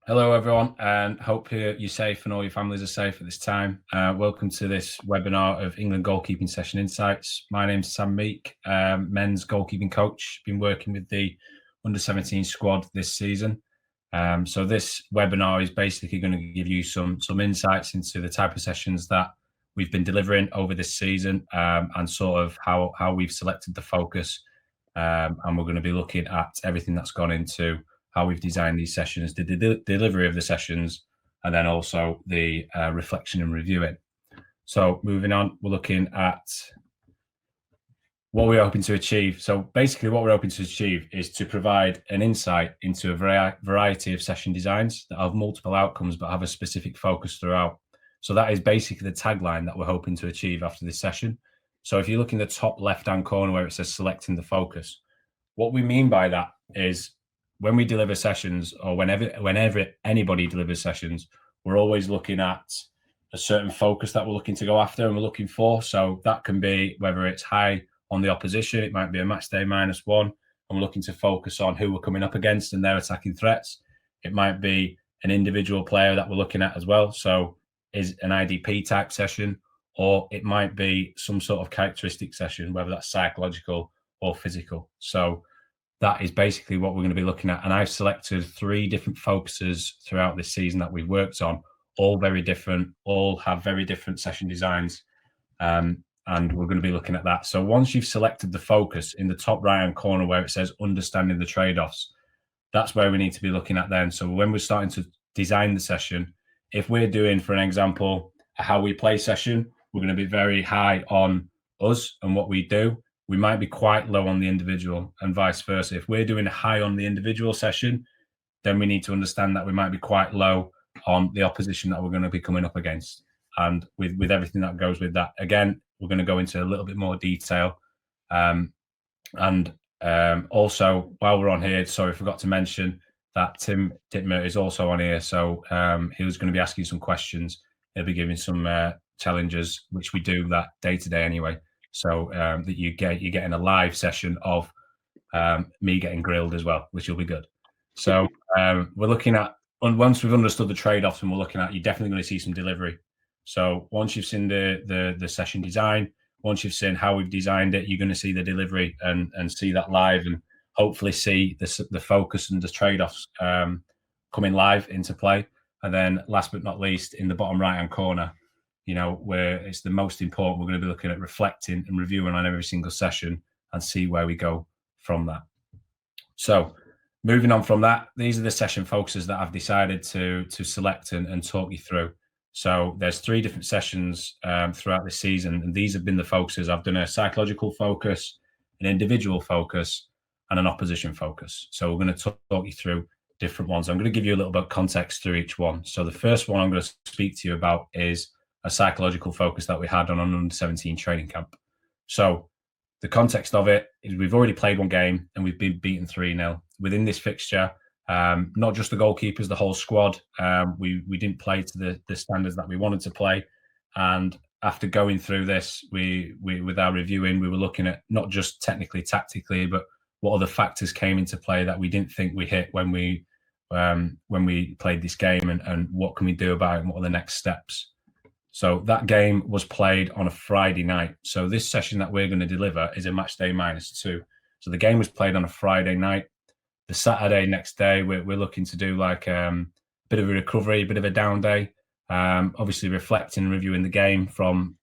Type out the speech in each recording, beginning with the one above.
Hello, everyone, and hope you're safe and all your families are safe at this time. Welcome to this webinar of England Goalkeeping Session Insights. My name's Sam Meek, men's goalkeeping coach. Been working with the under-17 squad this season. So this webinar is basically going to give you some insights into the type of sessions that we've been delivering over this season, and sort of how we've selected the focus. And we're going to be looking at everything that's gone into how we've designed these sessions, the delivery of the sessions, and then also the reflection and reviewing. So moving on, we're looking at what we're hoping to achieve. So basically what we're hoping to achieve is to provide an insight into a variety of session designs that have multiple outcomes but have a specific focus throughout. So that is basically the tagline that we're hoping to achieve after this session. So if you look in the top left-hand corner where it says selecting the focus, what we mean by that is when we deliver sessions, or whenever anybody delivers sessions, we're always looking at a certain focus that we're looking to go after and we're looking for. So that can be whether it's high on the opposition, it might be a match day -1, and we're looking to focus on who we're coming up against and their attacking threats. It might be an individual player that we're looking at as well. So is an IDP type session, or it might be some sort of characteristic session, whether that's psychological or physical. So that is basically what we're going to be looking at. And I've selected 3 different focuses throughout this season that we've worked on, all very different, all have very different session designs. And we're going to be looking at that. So once you've selected the focus in the top right-hand corner where it says understanding the trade-offs, that's where we need to be looking at then. So when we're starting to design the session, if we're doing, for an example, a how we play session, we're going to be very high on us and what we do. We might be quite low on the individual, and vice versa. If we're doing a high on the individual session, then we need to understand that we might be quite low on the opposition that we're going to be coming up against. And with everything that goes with that, again, we're going to go into a little bit more detail. Also, while we're on here, sorry, I forgot to mention that Tim Dittmer is also on here. So he was going to be asking some questions. He'll be giving some challenges, which we do that day to day anyway. So that you're getting a live session of me getting grilled as well, which will be good. So we're looking at, once we've understood the trade-offs, and we're looking at, you're definitely going to see some delivery. So once you've seen the session design, once you've seen how we've designed it, you're going to see the delivery and see that live, and hopefully see the focus and the trade-offs coming live into play. And then last but not least, in the bottom right-hand corner, where it's the most important, we're going to be looking at reflecting and reviewing on every single session and see where we go from that. So moving on from that, these are the session focuses that I've decided to select and talk you through. So there's 3 different sessions throughout the season, and these have been the focuses. I've done a psychological focus, an individual focus, and an opposition focus. So we're going to talk you through different ones. I'm going to give you a little bit of context through each one. So the first one I'm going to speak to you about is a psychological focus that we had on an under-17 training camp. So the context of it is we've already played 1 game and we've been beaten 3-0. Within this fixture, not just the goalkeepers, the whole squad, we didn't play to the standards that we wanted to play. And after going through this, we with our reviewing, we were looking at not just technically, tactically, but what other factors came into play that we didn't think we hit when we played this game, and what can we do about it, and what are the next steps. So that game was played on a Friday night. So this session that we're going to deliver is a match day -2. So the game was played on a Friday night. The Saturday next day, we're looking to do like a bit of a recovery, a bit of a down day. Obviously reflecting and reviewing the game from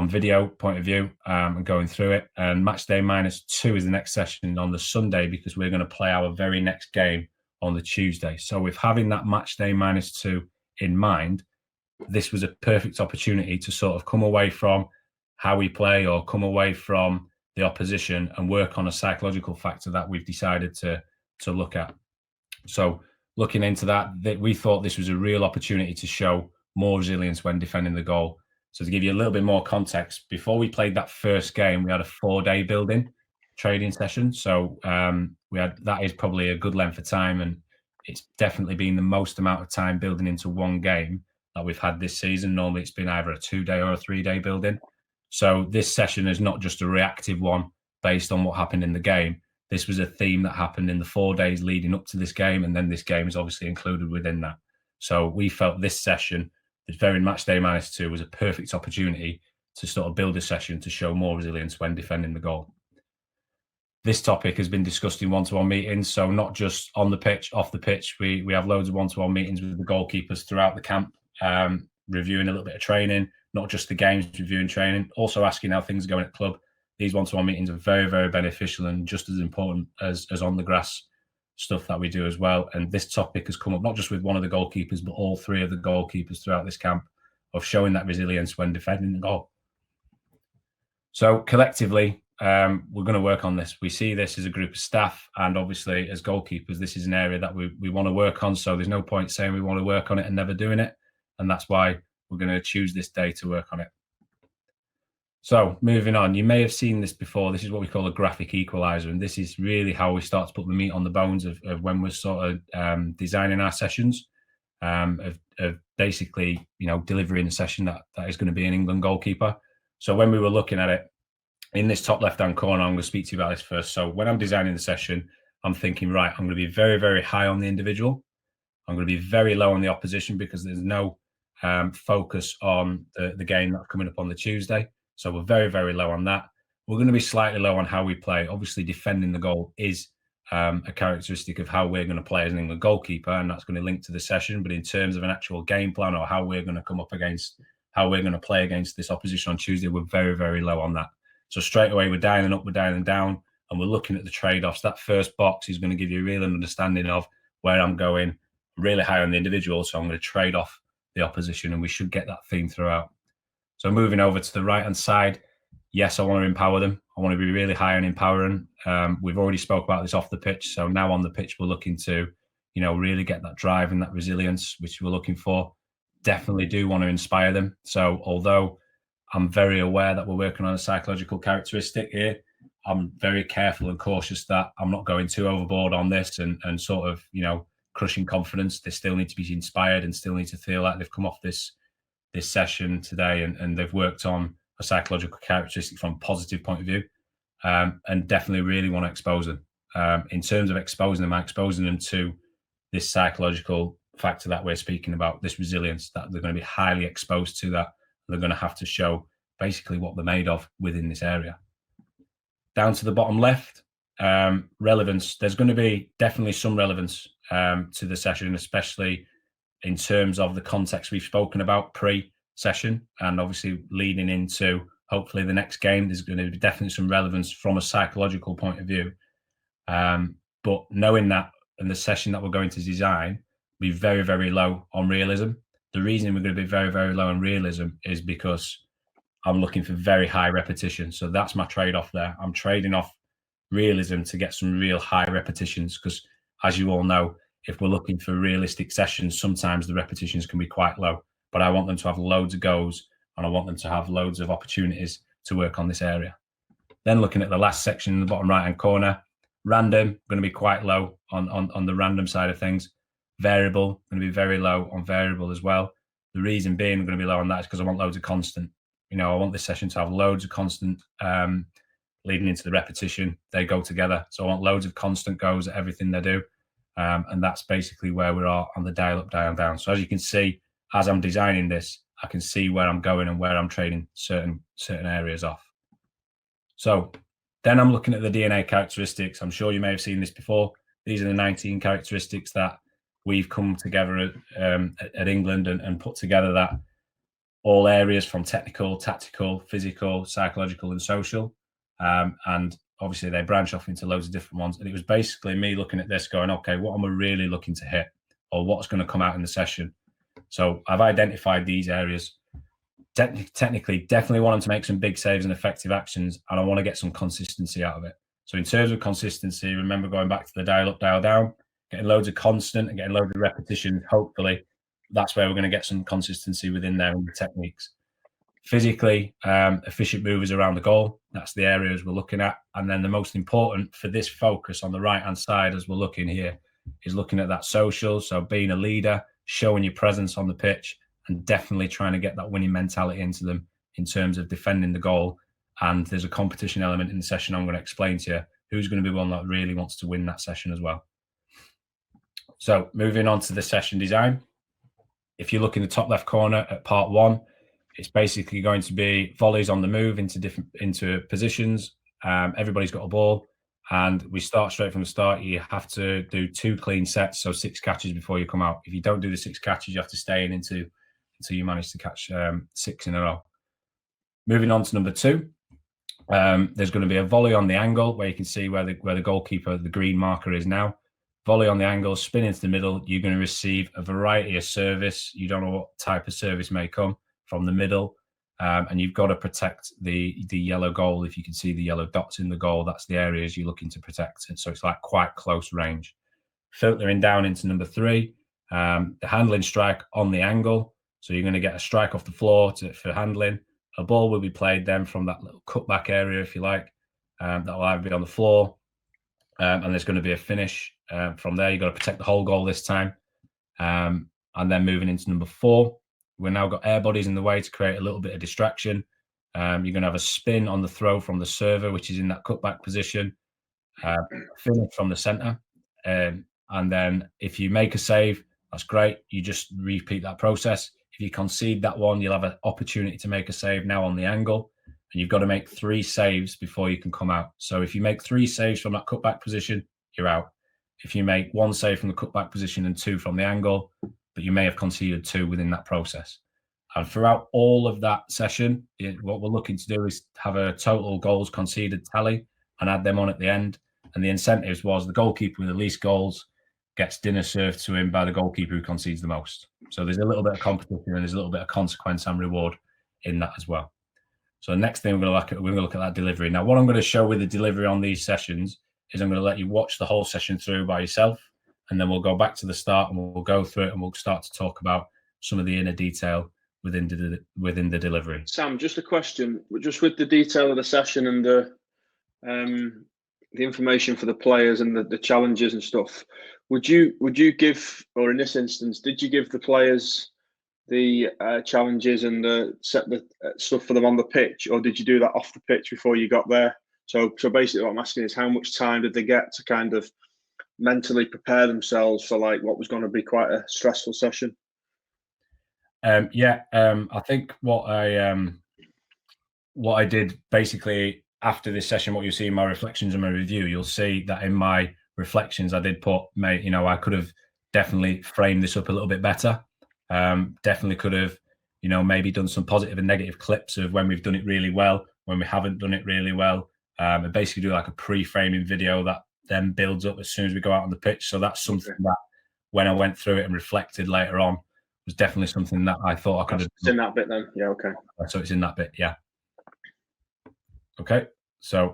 video point of view, and going through it. And match day -2 is the next session on the Sunday, because we're going to play our very next game on the Tuesday. So with having that match day -2 in mind, this was a perfect opportunity to sort of come away from how we play, or come away from the opposition, and work on a psychological factor that we've decided to look at. So looking into that, we thought this was a real opportunity to show more resilience when defending the goal. So to give you a little bit more context, before we played that first game, we had a 4-day building training session. So that is probably a good length of time, and it's definitely been the most amount of time building into 1 game that we've had this season. Normally it's been either a 2-day or a 3-day building. So this session is not just a reactive one based on what happened in the game. This was a theme that happened in the 4 days leading up to this game, and then this game is obviously included within that. So we felt this session, this very match day -2, was a perfect opportunity to sort of build a session to show more resilience when defending the goal. This topic has been discussed in one-to-one meetings, so not just on the pitch, off the pitch. We have loads of one-to-one meetings with the goalkeepers throughout the camp, reviewing a little bit of training, not just the games, reviewing training, also asking how things are going at club. These one-to-one meetings are very, very beneficial and just as important as on the grass stuff that we do as well. And this topic has come up not just with one of the goalkeepers, but all 3 of the goalkeepers throughout this camp, of showing that resilience when defending the goal. So collectively, we're going to work on this. We see this as a group of staff, and obviously as goalkeepers, this is an area that we want to work on. So there's no point saying we want to work on it and never doing it. And that's why we're going to choose this day to work on it. So moving on, you may have seen this before. This is what we call a graphic equalizer. And this is really how we start to put the meat on the bones of when we're sort of designing our sessions, of basically, delivering a session that is going to be an England goalkeeper. So when we were looking at it, in this top left-hand corner, I'm going to speak to you about this first. So when I'm designing the session, I'm thinking, right, I'm going to be very, very high on the individual. I'm going to be very low on the opposition because there's no focus on the game that's coming up on the Tuesday. So we're very, very low on that. We're going to be slightly low on how we play. Obviously, defending the goal is a characteristic of how we're going to play as an England goalkeeper, and that's going to link to the session. But in terms of an actual game plan or how we're going to come up against, how we're going to play against this opposition on Tuesday, we're very, very low on that. So straight away, we're dialing up, we're dialing down, and we're looking at the trade-offs. That first box is going to give you a real understanding of where I'm going, really high on the individual, so I'm going to trade off the opposition, and we should get that theme throughout. So moving over to the right-hand side, yes, I want to empower them. I want to be really high on empowering. We've already spoke about this off the pitch, so now on the pitch, we're looking to, really get that drive and that resilience, which we're looking for. Definitely do want to inspire them. So although I'm very aware that we're working on a psychological characteristic here, I'm very careful and cautious that I'm not going too overboard on this and sort of, crushing confidence. They still need to be inspired and still need to feel like they've come off this session today and they've worked on a psychological characteristic from a positive point of view, and definitely really want to expose them. In terms of exposing them to this psychological factor that we're speaking about, this resilience, that they're going to be highly exposed to that. They're going to have to show basically what they're made of within this area. Down to the bottom left, relevance. There's going to be definitely some relevance to the session, especially in terms of the context we've spoken about pre-session and obviously leading into hopefully the next game. There's going to be definitely some relevance from a psychological point of view. But knowing that in the session that we're going to design, be very, very low on realism. The reason we're going to be very, very low on realism is because I'm looking for very high repetition. So that's my trade-off there. I'm trading off realism to get some real high repetitions because, as you all know, if we're looking for realistic sessions, sometimes the repetitions can be quite low. But I want them to have loads of goes and I want them to have loads of opportunities to work on this area. Then looking at the last section in the bottom right-hand corner, random, going to be quite low on the random side of things. Variable, going to be very low on variable as well. The reason being I'm going to be low on that is because I want loads of constant. I want this session to have loads of constant leading into the repetition. They go together. So I want loads of constant goes at everything they do. And that's basically where we are on the dial up, dial down. So as you can see, as I'm designing this, I can see where I'm going and where I'm trading certain areas off. So then I'm looking at the DNA characteristics. I'm sure you may have seen this before. These are the 19 characteristics that we've come together at England and put together, that all areas from technical, tactical, physical, psychological and social. And obviously they branch off into loads of different ones. And it was basically me looking at this going, okay, what am I really looking to hit or what's going to come out in the session? So I've identified these areas. Technically, definitely want them to make some big saves and effective actions. And I want to get some consistency out of it. So in terms of consistency, remember going back to the dial up, dial down, getting loads of constant and getting loads of repetition. Hopefully that's where we're going to get some consistency within there in the techniques. Physically, efficient movers around the goal. That's the areas we're looking at. And then the most important for this focus on the right-hand side as we're looking here is looking at that social. So being a leader, showing your presence on the pitch and definitely trying to get that winning mentality into them in terms of defending the goal. And there's a competition element in the session I'm going to explain to you who's going to be one that really wants to win that session as well. So moving on to the session design. If you look in the top left corner at part 1, it's basically going to be volleys on the move into positions. Everybody's got a ball, and we start straight from the start. You have to do 2 clean sets, so 6 catches before you come out. If you don't do the 6 catches, you have to stay in until you manage to catch 6 in a row. Moving on to number 2, there's going to be a volley on the angle where you can see where the goalkeeper, the green marker, is now. Volley on the angle, spin into the middle. You're going to receive a variety of service. You don't know what type of service may come from the middle, and you've got to protect the yellow goal. If you can see the yellow dots in the goal, that's the areas you're looking to protect. And so it's like quite close range. Filtering down into number 3, the handling strike on the angle. So you're going to get a strike off the floor for handling. A ball will be played then from that little cutback area, if you like. That will either be on the floor, and there's going to be a finish. From there, you've got to protect the whole goal this time. And then moving into number 4, we've now got air bodies in the way to create a little bit of distraction. You're going to have a spin on the throw from the server, which is in that cutback position, finish from the centre. And then if you make a save, that's great. You just repeat that process. If you concede that one, you'll have an opportunity to make a save now on the angle. And you've got to make 3 saves before you can come out. So if you make 3 saves from that cutback position, you're out. If you make 1 save from the cutback position and 2 from the angle, but you may have conceded 2 within that process. And throughout all of that session, what we're looking to do is have a total goals conceded tally and add them on at the end. And the incentives was the goalkeeper with the least goals gets dinner served to him by the goalkeeper who concedes the most. So there's a little bit of competition and there's a little bit of consequence and reward in that as well. So the next thing we're going to look at that delivery. Now, what I'm going to show with the delivery on these sessions is I'm going to let you watch the whole session through by yourself, and then we'll go back to the start and we'll go through it and we'll start to talk about some of the inner detail within the delivery. Sam, just a question, just with the detail of the session and the information for the players and the challenges and stuff, would you give, or in this instance, did you give the players the challenges and set the stuff for them on the pitch, or did you do that off the pitch before you got there? So basically what I'm asking is, how much time did they get to kind of mentally prepare themselves for like what was going to be quite a stressful session? I think what I did basically after this session, what you see in my reflections and my review, you'll see that in my reflections I did put, I could have definitely framed this up a little bit better. Definitely could have, maybe done some positive and negative clips of when we've done it really well, when we haven't done it really well, and basically do like a pre-framing video that then builds up as soon as we go out on the pitch. So that's something that when I went through it and reflected later on, was definitely something that I thought I could have. It's in that bit then, yeah, okay. So it's in that bit, yeah. Okay, so I'm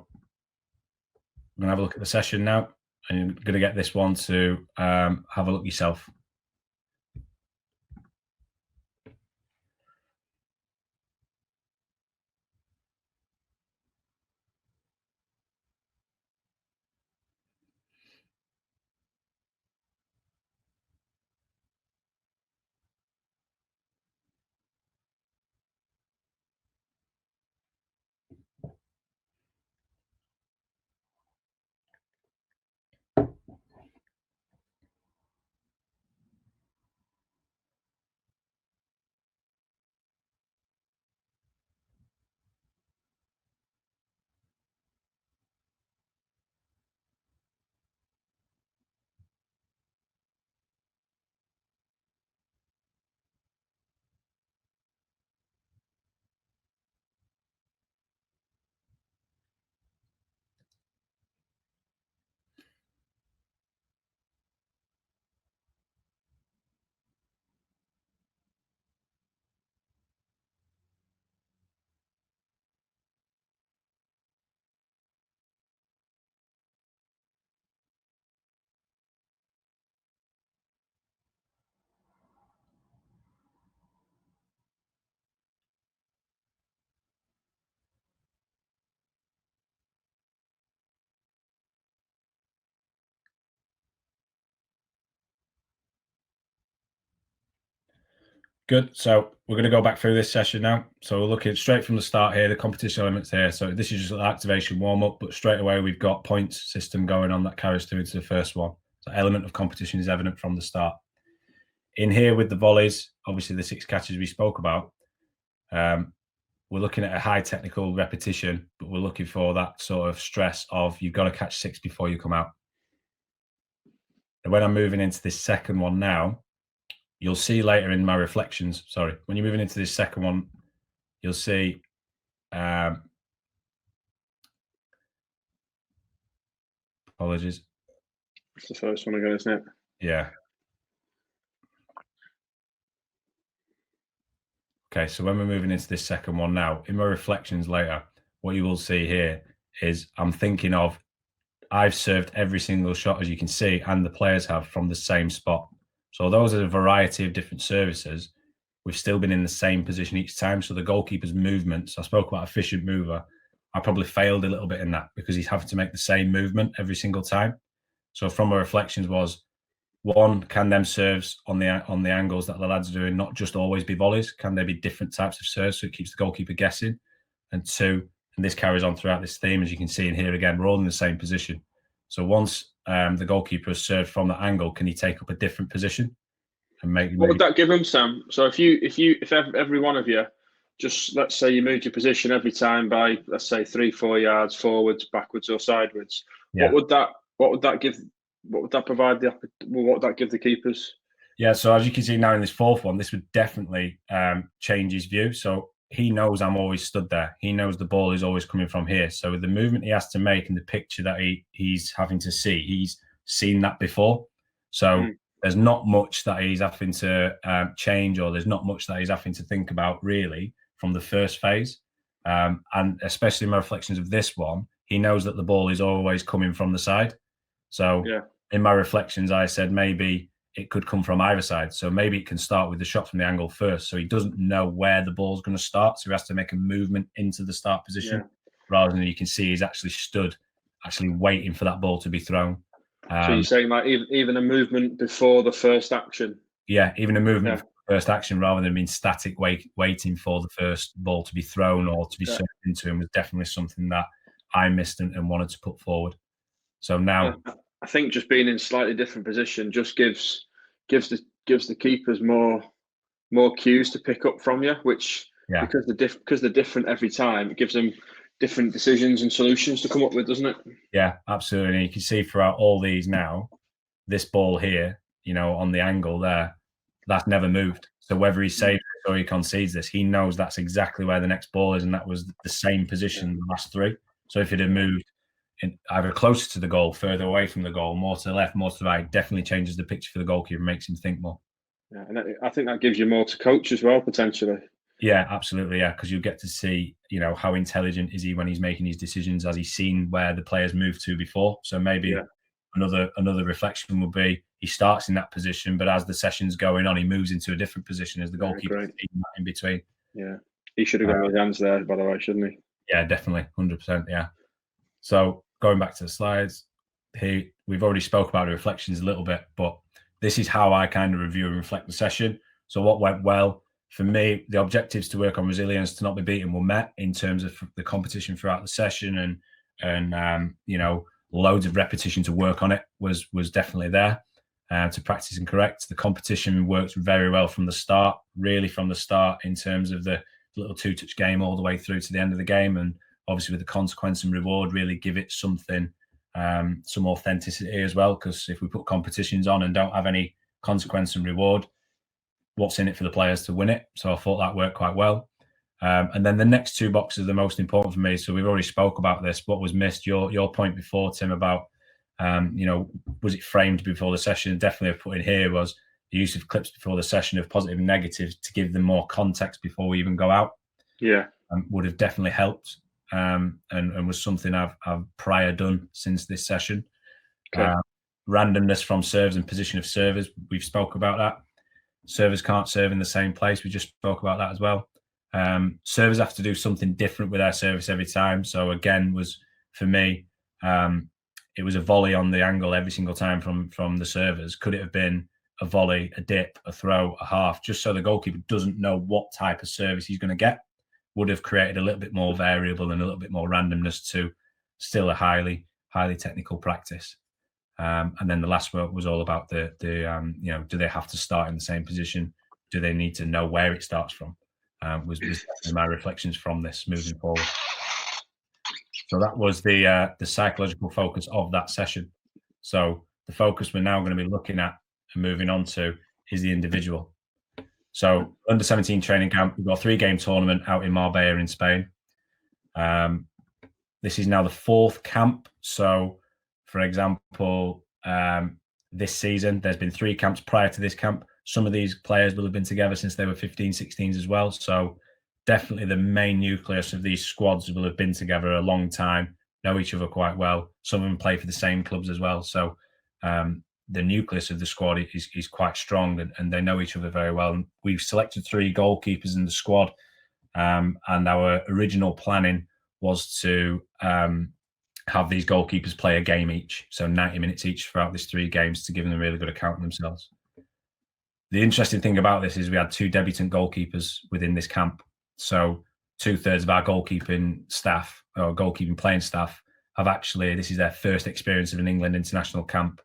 going to have a look at the session now, and you're going to get this one to have a look yourself. Good. So we're going to go back through this session now. So we're looking straight from the start here, the competition elements here. So this is just an activation warm-up, but straight away we've got points system going on that carries through to the first one. So element of competition is evident from the start. In here with the volleys, obviously the 6 catches we spoke about, we're looking at a high technical repetition, but we're looking for that sort of stress of you've got to catch 6 before you come out. And when I'm moving into this second one now, you'll see later in my reflections, when you're moving into this second one, you'll see apologies. It's the first one again, isn't it? Yeah. Okay, so when we're moving into this second one now, in my reflections later, what you will see here is I'm thinking of I've served every single shot, as you can see, and the players have from the same spot. So those are a variety of different services. We've still been in the same position each time. So the goalkeeper's movements, I spoke about efficient mover. I probably failed a little bit in that because he's having to make the same movement every single time. So from my reflections was, one, can them serves on the angles that the lads are doing not just always be volleys? Can there be different types of serves so it keeps the goalkeeper guessing? And 2, and this carries on throughout this theme, as you can see in here again, we're all in the same position. So once the goalkeeper has served from that angle, can he take up a different position and make? What would that give him, Sam? So if every one of you, just let's say you moved your position every time by, let's say, 3-4 yards forwards, backwards, or sideways, Yeah. what would that give? What would that provide what would that give the keepers? Yeah, so as you can see now in this fourth one, this would definitely change his view. So he knows I'm always stood there. He knows the ball is always coming from here. So with the movement he has to make and the picture that he's having to see, he's seen that before. So there's not much that he's having to change, or there's not much that he's having to think about really from the first phase. And especially in my reflections of this one, he knows that the ball is always coming from the side. So in my reflections, I said maybe it could come from either side. So maybe it can start with the shot from the angle first. So he doesn't know where the ball's going to start. So he has to make a movement into the start position rather than you can see he's actually stood, actually waiting for that ball to be thrown. So you're saying like even a movement before the first action? Yeah, even a movement before the first action rather than being static waiting for the first ball to be thrown or to be served into him was definitely something that I missed and wanted to put forward. So now I think just being in slightly different position just gives the keepers more cues to pick up from you, which because they're different every time, it gives them different decisions and solutions to come up with, doesn't it? Yeah, absolutely. And you can see throughout all these now, this ball here, on the angle there, that's never moved. So whether he saves it or he concedes this, he knows that's exactly where the next ball is, and that was the same position the last 3. So if it had moved either closer to the goal, further away from the goal, more to the left, more to the right, definitely changes the picture for the goalkeeper and makes him think more. Yeah, and I think that gives you more to coach as well, potentially. Yeah, absolutely. Yeah, because you get to see, how intelligent is he when he's making his decisions. Has he seen where the players moved to before? So maybe another reflection would be he starts in that position, but as the session's going on, he moves into a different position as the goalkeeper in between. Yeah, he should have got his hands there, by the way, shouldn't he? Yeah, definitely, 100%. Yeah. So going back to the slides, here we've already spoke about the reflections a little bit, but this is how I kind of review and reflect the session. So what went well? For me, the objectives to work on resilience, to not be beaten, were met in terms of the competition throughout the session, and loads of repetition to work on it was definitely there to practice and correct. The competition worked very well from the start, really from the start, in terms of the little 2-touch game all the way through to the end of the game, and obviously with the consequence and reward, really give it something, some authenticity as well. Because if we put competitions on and don't have any consequence and reward, what's in it for the players to win it? So I thought that worked quite well. And then the next 2 boxes are the most important for me. So we've already spoke about this. What was missed? Your point before, Tim, about was it framed before the session? Definitely I've put in here was the use of clips before the session of positive and negative to give them more context before we even go out. Yeah, would have definitely helped, and was something I've prior done since this session. Okay. Randomness from serves and position of servers, we've spoke about that. Servers can't serve in the same place. We just spoke about that as well. Servers have to do something different with their service every time. So again, was for me, it was a volley on the angle every single time from the servers. Could it have been a volley, a dip, a throw, a half, just so the goalkeeper doesn't know what type of service he's going to get, would have created a little bit more variable and a little bit more randomness to still a highly technical practice. And then the last work was all about the do they have to start in the same position? Do they need to know where it starts from? Was my reflections from this moving forward. So that was the psychological focus of that session. So the focus we're now going to be looking at and moving on to is the individual. So under 17 training camp, we've got a 3-game tournament out in Marbella in Spain. This is now the 4th camp. So, for example, this season, there's been 3 camps prior to this camp. Some of these players will have been together since they were 15, 16s as well. So definitely the main nucleus of these squads will have been together a long time, know each other quite well. Some of them play for the same clubs as well. So the nucleus of the squad is quite strong, and they know each other very well. And we've selected 3 goalkeepers in the squad, and our original planning was to have these goalkeepers play a game each, so 90 minutes each throughout these 3 games to give them a really good account of themselves. The interesting thing about this is we had 2 debutant goalkeepers within this camp. So 2/3 of our goalkeeping staff, or goalkeeping playing staff, have actually, this is their first experience of an England international camp.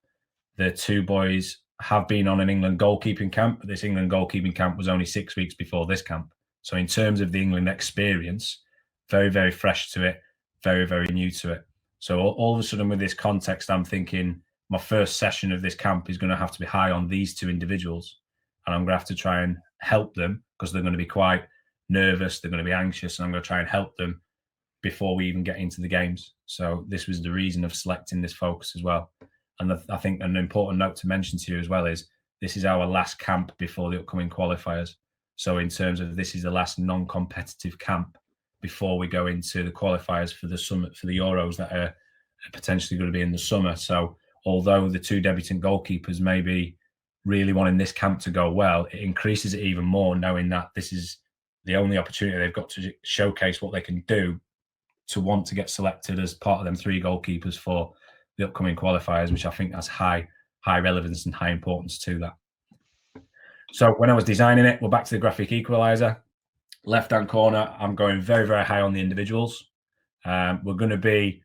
The 2 boys have been on an England goalkeeping camp, but this England goalkeeping camp was only 6 weeks before this camp. So in terms of the England experience, very, very fresh to it, very, very new to it. So all of a sudden with this context, I'm thinking my first session of this camp is going to have to be high on these 2 individuals. And I'm going to have to try and help them because they're going to be quite nervous, they're going to be anxious, and I'm going to try and help them before we even get into the games. So this was the reason of selecting this focus as well. And I think an important note to mention to you as well is this is our last camp before the upcoming qualifiers. So in terms of this is the last non-competitive camp before we go into the qualifiers for the summer, for the Euros that are potentially going to be in the summer. So although the 2 debutant goalkeepers may be really wanting this camp to go well, it increases it even more knowing that this is the only opportunity they've got to showcase what they can do to want to get selected as part of them 3 goalkeepers for the upcoming qualifiers, which I think has high relevance and high importance to that. So when I was designing it, we're back to the graphic equalizer. Left-hand corner, I'm going very, very high on the individuals. We're going to be,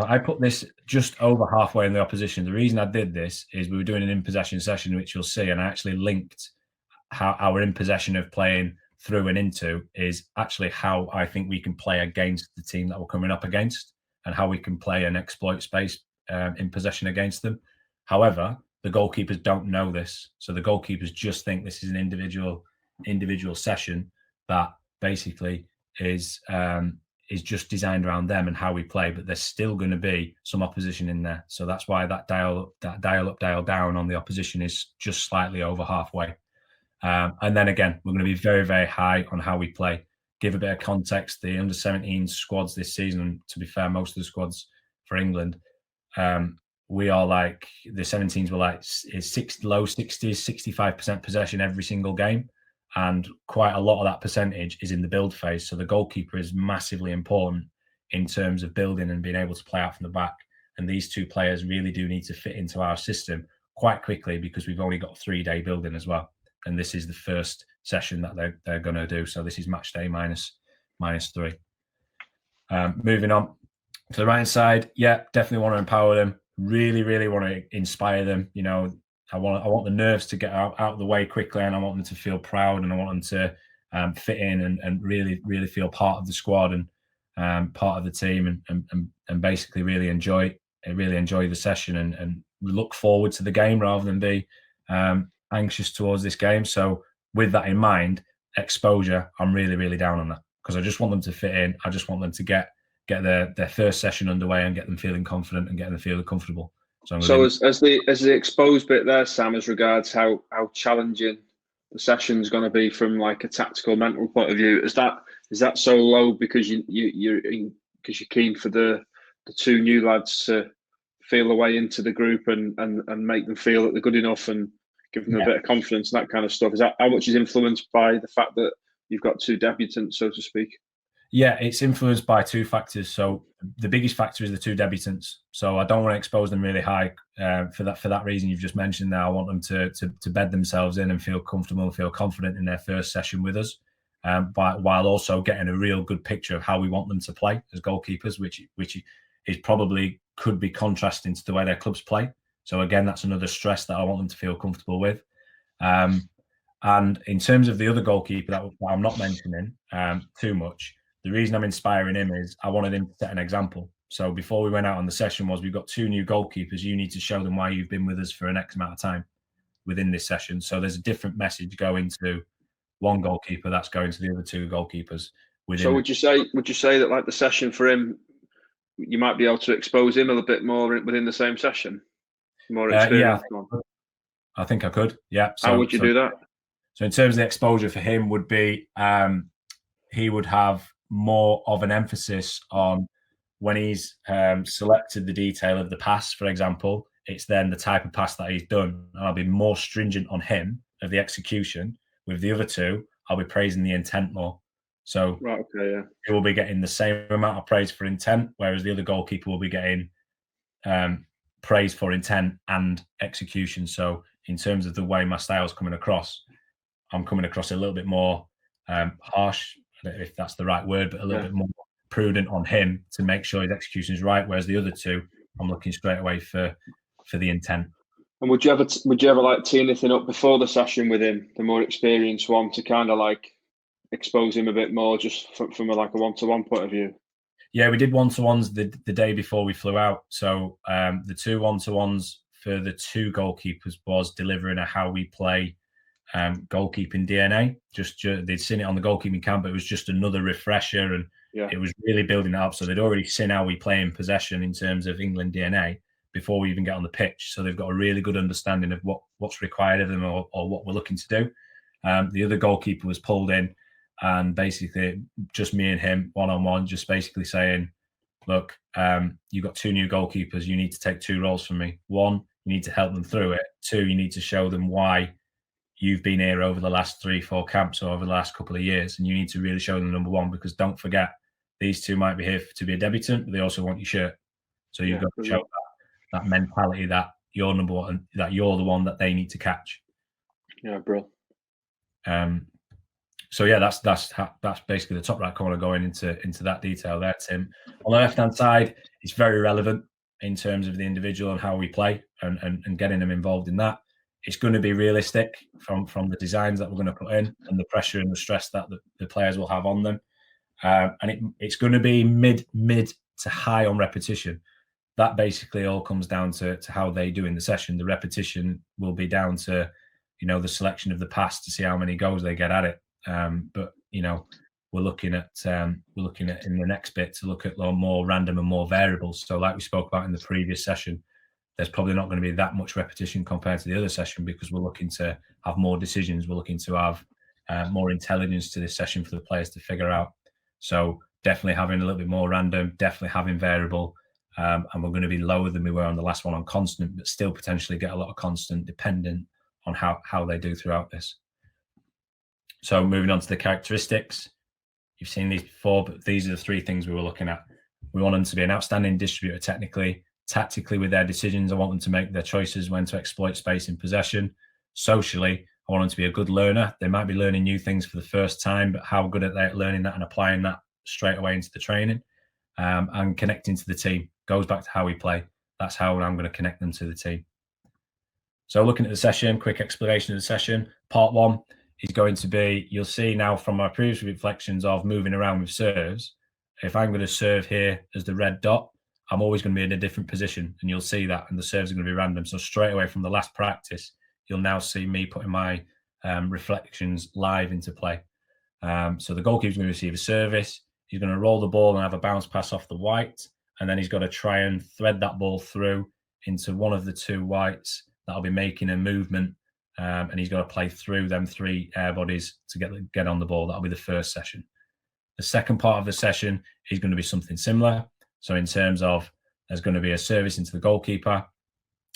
I put this just over halfway in the opposition. The reason I did this is we were doing an in-possession session, which you'll see, and I actually linked how our in-possession of playing through and into is actually how I think we can play against the team that we're coming up against and how we can play and exploit space in possession against them. However, the goalkeepers don't know this. So the goalkeepers just think this is an individual session that basically is just designed around them and how we play, but there's still going to be some opposition in there. So that's why that dial up, dial down on the opposition is just slightly over halfway. And then again, we're going to be very, very high on how we play. Give a bit of context, the under-17 squads this season, to be fair, most of the squads for England, we are like, the 17s were like low 60s, 65% possession every single game. And quite a lot of that percentage is in the build phase. So the goalkeeper is massively important in terms of building and being able to play out from the back. And these 2 players really do need to fit into our system quite quickly because we've only got a 3-day building as well. And this is the first session that they're going to do. So this is match day minus 3. Moving on to the right side, yeah, definitely want to empower them. Really, really want to inspire them. You know, I want the nerves to get out of the way quickly, and I want them to feel proud, and I want them to fit in and really, really feel part of the squad and part of the team, and basically really enjoy the session and look forward to the game rather than be anxious towards this game. So with that in mind, exposure, I'm really, really down on that because I just want them to fit in. I just want them to get their first session underway and get them feeling confident and getting them feeling comfortable. So as the exposed bit there, Sam, as regards how challenging the session's going to be from like a tactical mental point of view, is that so low because you're keen for the 2 new lads to feel their way into the group and make them feel that they're good enough and give them a bit of confidence and that kind of stuff? Is that how much is influenced by the fact that you've got 2 debutants, so to speak? Yeah, it's influenced by two factors. So the biggest factor is the two debutants. So I don't want to expose them really high for that reason you've just mentioned. Now I want them to bed themselves in and feel comfortable and feel confident in their first session with us, while also getting a real good picture of how we want them to play as goalkeepers, which is probably could be contrasting to the way their clubs play. So again, that's another stress that I want them to feel comfortable with. And in terms of the other goalkeeper that I'm not mentioning too much, the reason I'm inspiring him is I wanted him to set an example. So before we went out on the session we've got two new goalkeepers. You need to show them why you've been with us for an X amount of time within this session. So there's a different message going to one goalkeeper that's going to the other two goalkeepers. So would you say that like the session for him, you might be able to expose him a little bit more within the same session? More experience. Yeah, I think I could. Yeah. So, how would you do that? So in terms of the exposure for him would be he would have more of an emphasis on when he's selected the detail of the pass, for example, it's then the type of pass that he's done. And I'll be more stringent on him of the execution. With the other two, I'll be praising the intent more. So right, okay, yeah. He will be getting the same amount of praise for intent, whereas the other goalkeeper will be getting praise for intent and execution. So in terms of the way my style's coming across, I'm coming across a little bit more harsh, I don't know if that's the right word, but a little bit more prudent on him to make sure his execution is right. Whereas the other two, I'm looking straight away for the intent. And would you ever like tee anything up before the session with him, the more experienced one, to kind of like expose him a bit more, just from like a one-to-one point of view? Yeah, we did one-to-ones the day before we flew out. So the two one-to-ones for the two goalkeepers was delivering a how we play goalkeeping DNA. Just they'd seen it on the goalkeeping camp, but it was just another refresher, and it was really building it up. So they'd already seen how we play in possession in terms of England DNA before we even get on the pitch. So they've got a really good understanding of what's required of them or what we're looking to do. The other goalkeeper was pulled in, and basically just me and him one-on-one, just basically saying, look, you've got two new goalkeepers. You need to take two roles from me. One, you need to help them through it. Two, you need to show them why you've been here over the last 3-4 camps or over the last couple of years. And you need to really show them, number one, because don't forget, these two might be here to be a debutant, but they also want your shirt. So you've got to show that mentality that you're number one, that you're the one that they need to catch. Yeah, bro. So yeah, that's basically the top right corner going into that detail there, Tim. On the left-hand side, it's very relevant in terms of the individual and how we play and getting them involved in that. It's going to be realistic from the designs that we're going to put in and the pressure and the stress that the players will have on them. And it's going to be mid to high on repetition. That basically all comes down to how they do in the session. The repetition will be down to, the selection of the pass to see how many goals they get at it. But we're looking at in the next bit to look at more random and more variables. So like we spoke about in the previous session, there's probably not going to be that much repetition compared to the other session because we're looking to have more decisions. We're looking to have more intelligence to this session for the players to figure out. So definitely having a little bit more random, definitely having variable, and we're going to be lower than we were on the last one on constant, but still potentially get a lot of constant dependent on how they do throughout this. So moving on to the characteristics, you've seen these before, but these are the three things we were looking at. We want them to be an outstanding distributor technically, tactically with their decisions. I want them to make their choices when to exploit space in possession. Socially, I want them to be a good learner. They might be learning new things for the first time, but how good are they at learning that and applying that straight away into the training? And connecting to the team goes back to how we play. That's how I'm going to connect them to the team. So looking at the session, quick explanation of the session. Part one is going to be, you'll see now from my previous reflections of moving around with serves, if I'm going to serve here as the red dot, I'm always going to be in a different position, and you'll see that, and the serves are going to be random. So straight away from the last practice, you'll now see me putting my reflections live into play. So the goalkeeper's going to receive a service. He's going to roll the ball and have a bounce pass off the white, and then he's got to try and thread that ball through into one of the two whites that'll be making a movement, and he's got to play through them three air bodies to get on the ball. That'll be the first session. The second part of the session is going to be something similar. So in terms of, there's going to be a service into the goalkeeper.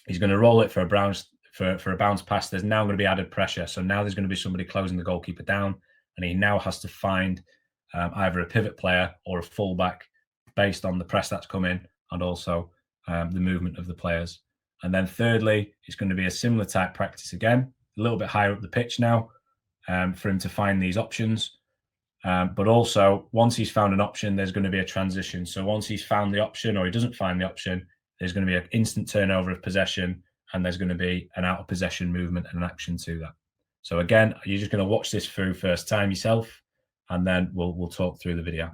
He's going to roll it for a bounce pass. There's now going to be added pressure. So now there's going to be somebody closing the goalkeeper down, and he now has to find either a pivot player or a fullback based on the press that's come in and also the movement of the players. And then thirdly, it's going to be a similar type practice again, a little bit higher up the pitch now, for him to find these options. But also, once he's found an option, there's going to be a transition. So once he's found the option or he doesn't find the option, there's going to be an instant turnover of possession, and there's going to be an out of possession movement and an action to that. So again, you're just going to watch this through first time yourself, and then we'll talk through the video.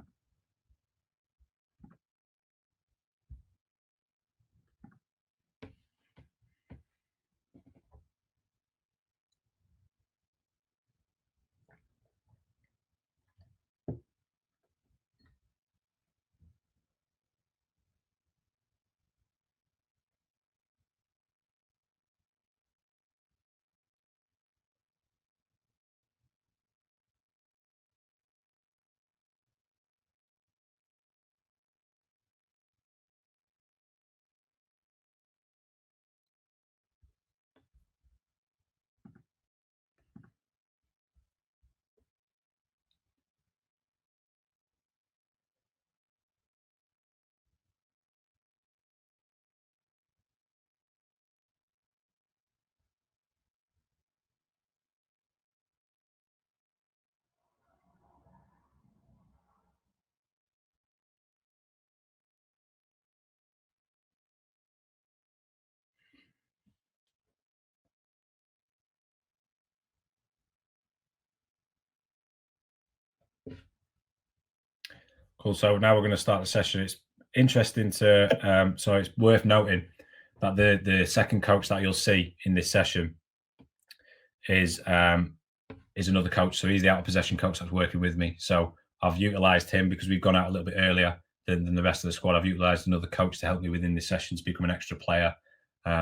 Cool. So now we're going to start the session. It's interesting to, so it's worth noting that the second coach that you'll see in this session is another coach. So he's the out of possession coach that's working with me. So I've utilised him because we've gone out a little bit earlier than the rest of the squad. I've utilised another coach to help me within this session to become an extra player,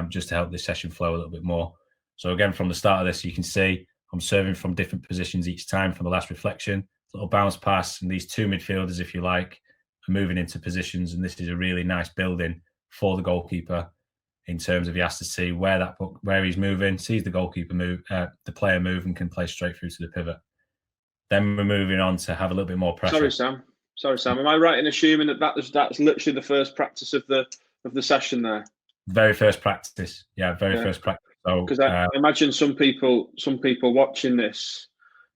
just to help this session flow a little bit more. So again, from the start of this, you can see I'm serving from different positions each time from the last reflection. Little bounce pass, and these two midfielders, if you like, are moving into positions, and this is a really nice building for the goalkeeper in terms of he has to see where he's moving, sees the goalkeeper move, the player move, and can play straight through to the pivot. Then we're moving on to have a little bit more pressure. Sorry, Sam. Am I right in assuming that's literally the first practice of the session there? Very first practice, first practice. So because I imagine some people watching this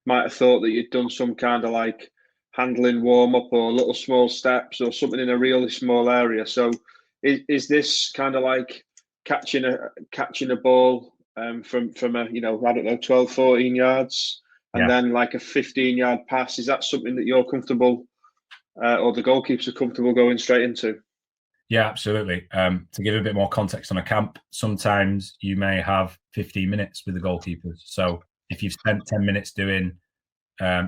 might have thought that you'd done some kind of like handling warm up or little small steps or something in a really small area. So is this kind of like catching a ball from a, I don't know, 12, 14 yards and then like a 15-yard pass? Is that something that you're comfortable or the goalkeepers are comfortable going straight into? Yeah, absolutely. To give a bit more context on a camp, sometimes you may have 15 minutes with the goalkeepers. So if you've spent 10 minutes doing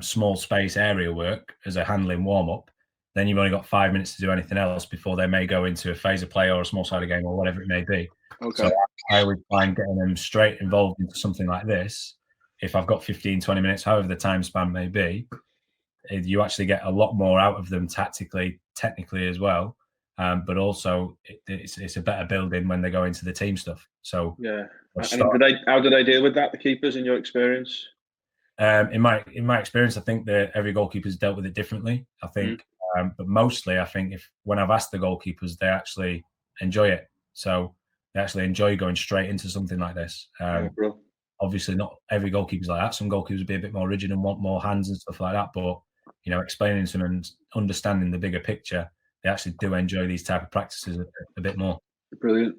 small space area work as a handling warm-up, then you've only got 5 minutes to do anything else before they may go into a phaser play or a small-sided game or whatever it may be. Okay. So I would find getting them straight involved into something like this, if I've got 15, 20 minutes, however the time span may be, you actually get a lot more out of them tactically, technically as well. But also it's a better building when they go into the team stuff. So yeah. And how do they deal with that, the keepers, in your experience? In my experience, I think that every goalkeeper's dealt with it differently. I think, but mostly I think when I've asked the goalkeepers, they actually enjoy it. So they actually enjoy going straight into something like this. Obviously, not every goalkeeper's like that. Some goalkeepers would be a bit more rigid and want more hands and stuff like that. But explaining to them and understanding the bigger picture, they actually do enjoy these type of practices a bit more. Brilliant.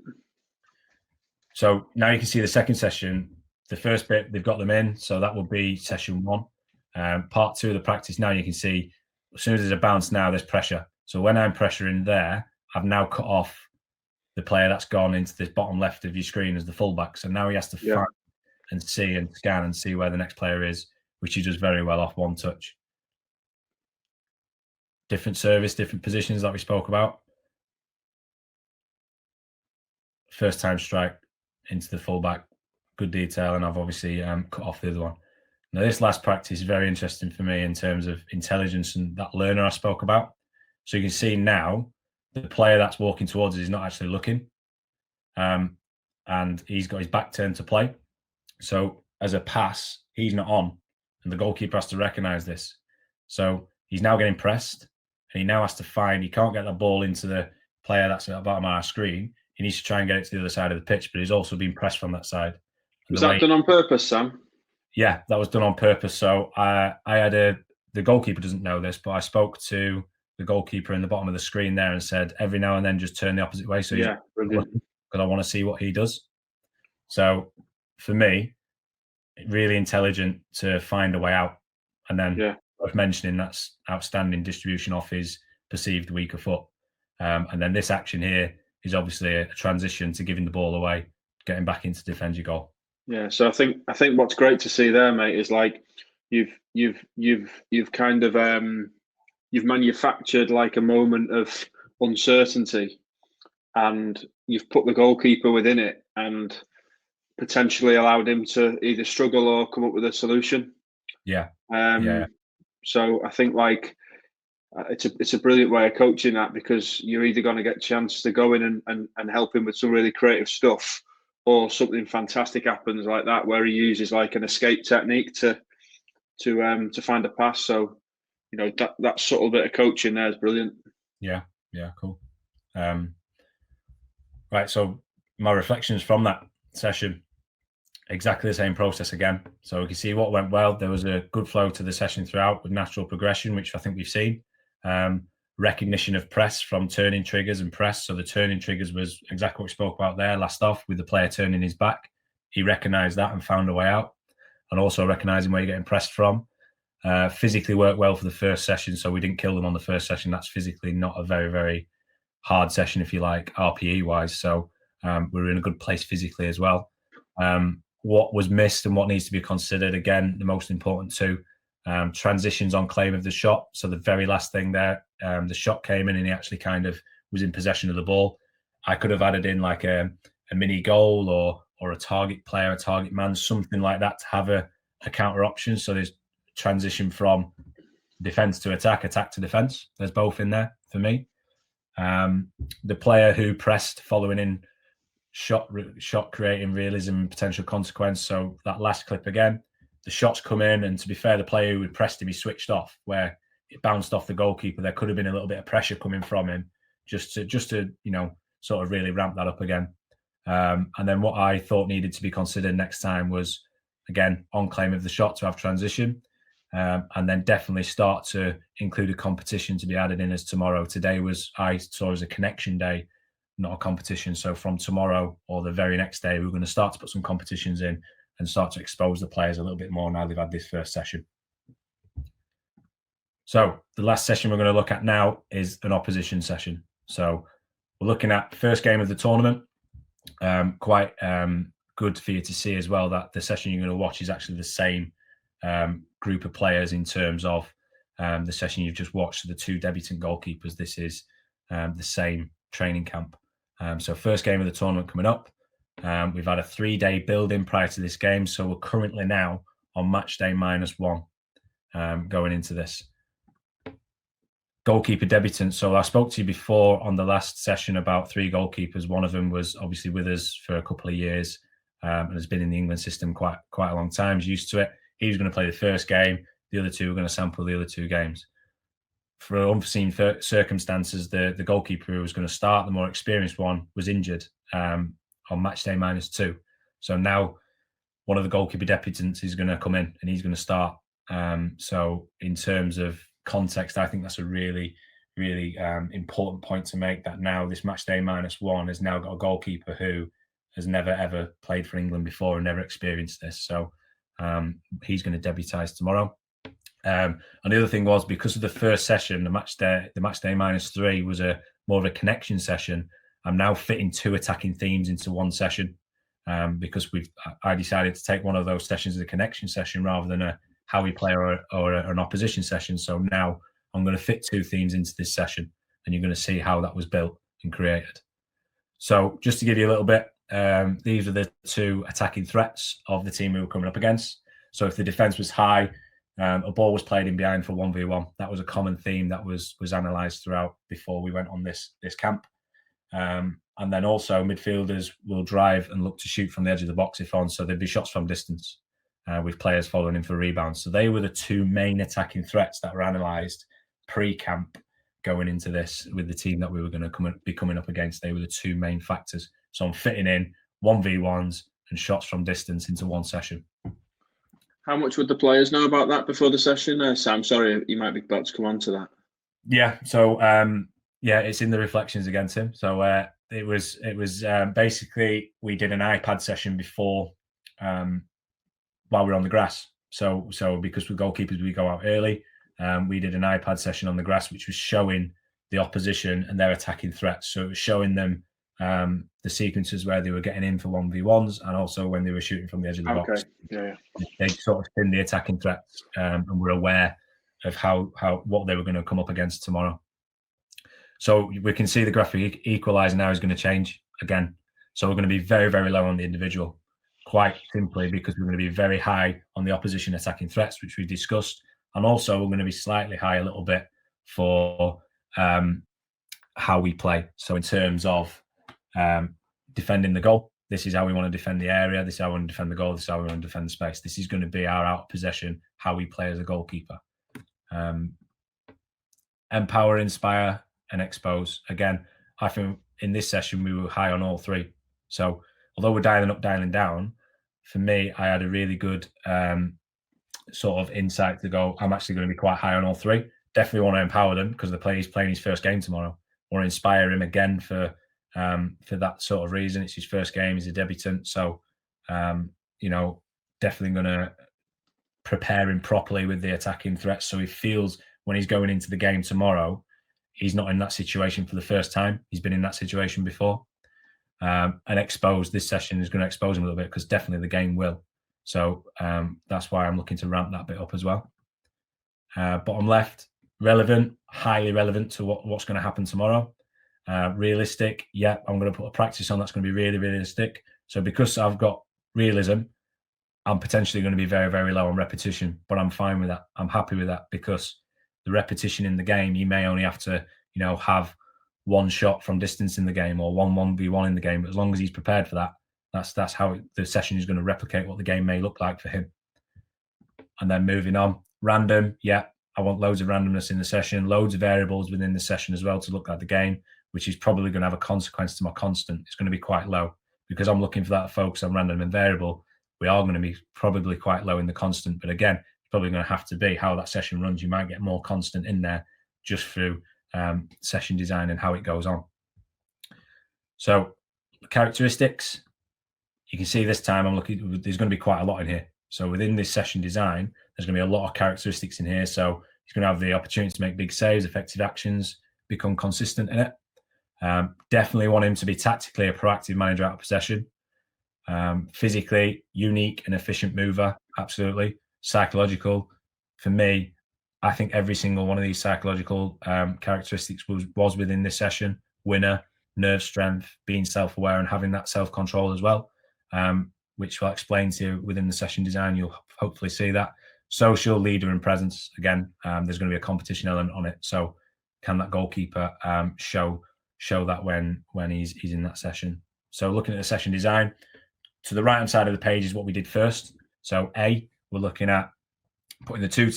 So now you can see the second session. The first bit, they've got them in. So that will be session 1. Part 2 of the practice, now you can see as soon as there's a bounce now, there's pressure. So when I'm pressuring there, I've now cut off the player that's gone into this bottom left of your screen as the fullback. So now he has to find and see and scan and see where the next player is, which he does very well off one touch. Different service, different positions that we spoke about. First time strike into the fullback, good detail, and I've obviously cut off the other one. Now this last practice is very interesting for me in terms of intelligence and that learner I spoke about. So you can see now the player that's walking towards us is not actually looking, and he's got his back turned to play. So as a pass, he's not on, and the goalkeeper has to recognise this. So he's now getting pressed, and he now has to find. He can't get the ball into the player that's at the bottom of our screen. He needs to try and get it to the other side of the pitch, but he's also being pressed from that side. Was that done on purpose, Sam? Yeah, that was done on purpose. So I had the goalkeeper doesn't know this, but I spoke to the goalkeeper in the bottom of the screen there and said, every now and then just turn the opposite way. So yeah, brilliant. Because I want to see what he does. So for me, really intelligent to find a way out. And then worth mentioning, that's outstanding distribution off his perceived weaker foot. And then this action here is obviously a transition to giving the ball away, getting back into defend your goal. Yeah, so I think what's great to see there, mate, is like you've kind of you've manufactured like a moment of uncertainty, and you've put the goalkeeper within it and potentially allowed him to either struggle or come up with a solution. Yeah. So I think like it's a brilliant way of coaching that, because you're either going to get a chance to go in and help him with some really creative stuff, or something fantastic happens like that where he uses like an escape technique to find a pass. So, you know, that subtle bit of coaching there is brilliant. Yeah, cool. Right, so my reflections from that session, exactly the same process again. So we can see what went well. There was a good flow to the session throughout with natural progression, which I think we've seen. Recognition of press from turning triggers and press. So the turning triggers was exactly what we spoke about there last off, with the player turning his back. He recognized that and found a way out, and also recognizing where you're getting pressed from. Physically worked well for the first session, so we didn't kill them on the first session. That's physically not a very, very hard session, if you like, RPE wise. So we're in a good place physically as well. What was missed and what needs to be considered, again, the most important two, transitions on claim of the shot. So the very last thing there, the shot came in and he actually kind of was in possession of the ball. I could have added in like a mini goal or a target player, a target man, something like that to have a counter option. So there's transition from defense to attack to defense. There's both in there for me. The player who pressed following in shot creating realism, potential consequence. So that last clip again, the shots come in, and to be fair, the player who had pressed him, he switched off where it bounced off the goalkeeper. There could have been a little bit of pressure coming from him just to you know, sort of really ramp that up again. And then what I thought needed to be considered next time was, again, on claim of the shot to have transition, and then definitely start to include a competition to be added in as tomorrow. Today I saw as a connection day, not a competition. So from tomorrow or the very next day, we're going to start to put some competitions in and start to expose the players a little bit more now they've had this first session. So the last session we're going to look at now is an opposition session. So we're looking at first game of the tournament. Quite good for you to see as well that the session you're going to watch is actually the same group of players in terms of the session you've just watched, the two debutant goalkeepers. This is the same training camp. So first game of the tournament coming up. We've had a 3-day build-in prior to this game, so we're currently now on match day -1 going into this. Goalkeeper debutant. So I spoke to you before on the last session about 3 goalkeepers. One of them was obviously with us for a couple of years and has been in the England system quite a long time. He's used to it. He was going to play the first game. The other 2 were going to sample the other 2 games. For unforeseen circumstances, the goalkeeper who was going to start, the more experienced one, was injured on match day -2. So now one of the goalkeeper debutants is going to come in and he's going to start. So in terms of context, I think that's a really, really important point to make, that now this match day -1 has now got a goalkeeper who has never, ever played for England before and never experienced this. So he's going to debutise tomorrow. And the other thing was, because of the first session, the match day -3 was more of a connection session. I'm now fitting 2 attacking themes into one session because I decided to take one of those sessions as a connection session rather than a how we play or an opposition session. So now I'm going to fit 2 themes into this session, and you're going to see how that was built and created. So just to give you a little bit, these are the 2 attacking threats of the team we were coming up against. So if the defense was high, a ball was played in behind for 1v1. That was a common theme that was analysed throughout before we went on this camp. And then also midfielders will drive and look to shoot from the edge of the box if on. So there'd be shots from distance with players following in for rebounds. So they were the 2 main attacking threats that were analysed pre-camp going into this with the team that we were going to be coming up against. They were the two main factors. So I'm fitting in 1v1s and shots from distance into one session. How much would the players know about that before the session? Sam, sorry, you might be about to come on to that. Yeah, so it's in the reflections again, Tim. So it was basically we did an iPad session before while we were on the grass. So because we're goalkeepers, we go out early. We did an iPad session on the grass, which was showing the opposition and their attacking threats. So it was showing them the sequences where they were getting in for 1v1s and also when they were shooting from the edge of the box. Yeah. They sort of seen the attacking threats and were aware of how what they were going to come up against tomorrow. So we can see the graphic equalizer now is going to change again. So we're going to be very, very low on the individual, quite simply because we're going to be very high on the opposition attacking threats, which we discussed. And also we're going to be slightly high a little bit for how we play. So in terms of defending the goal, this is how we want to defend the area. This is how we want to defend the goal. This is how we want to defend the space. This is going to be our out of possession, how we play as a goalkeeper. Empower, inspire, and expose. Again, I think in this session we were high on all three. So although we're dialing up, dialing down, for me, I had a really good sort of insight to go, I'm actually going to be quite high on all three. Definitely want to empower them because he's playing his first game tomorrow. Want to inspire him again for that sort of reason. It's his first game. He's a debutant. So, definitely going to prepare him properly with the attacking threats. So he feels when he's going into the game tomorrow, he's not in that situation for the first time. He's been in that situation before. And expose, this session is going to expose him a little bit because definitely the game will. So that's why I'm looking to ramp that bit up as well. Bottom left, relevant, highly relevant to what's going to happen tomorrow. Realistic, yeah, I'm going to put a practice on that's going to be really realistic. So because I've got realism, I'm potentially going to be very, very low on repetition, but I'm fine with that. I'm happy with that because the repetition in the game, you may only have to, have one shot from distance in the game or 1v1 in the game. But as long as he's prepared for that, that's how the session is going to replicate what the game may look like for him. And then moving on, random, yeah, I want loads of randomness in the session, loads of variables within the session as well to look like the game, which is probably going to have a consequence to my constant. It's going to be quite low because I'm looking for that focus on random and variable. We are going to be probably quite low in the constant, but again, it's probably going to have to be how that session runs. You might get more constant in there just through session design and how it goes on. So characteristics, you can see this time I'm looking, there's going to be quite a lot in here. So within this session design, there's going to be a lot of characteristics in here. So he's going to have the opportunity to make big saves, effective actions, become consistent in it. Definitely want him to be tactically a proactive manager out of possession. Physically unique and efficient mover, absolutely. Psychological, for me, I think every single one of these psychological characteristics was within this session. Winner, nerve strength, being self-aware and having that self-control as well, which I'll explain to you within the session design. You'll hopefully see that. Social, leader and presence. Again, there's going to be a competition element on it. So can that goalkeeper show that when he's in that session? So looking at the session design, to the right-hand side of the page is what we did first. So A, we're looking at putting the two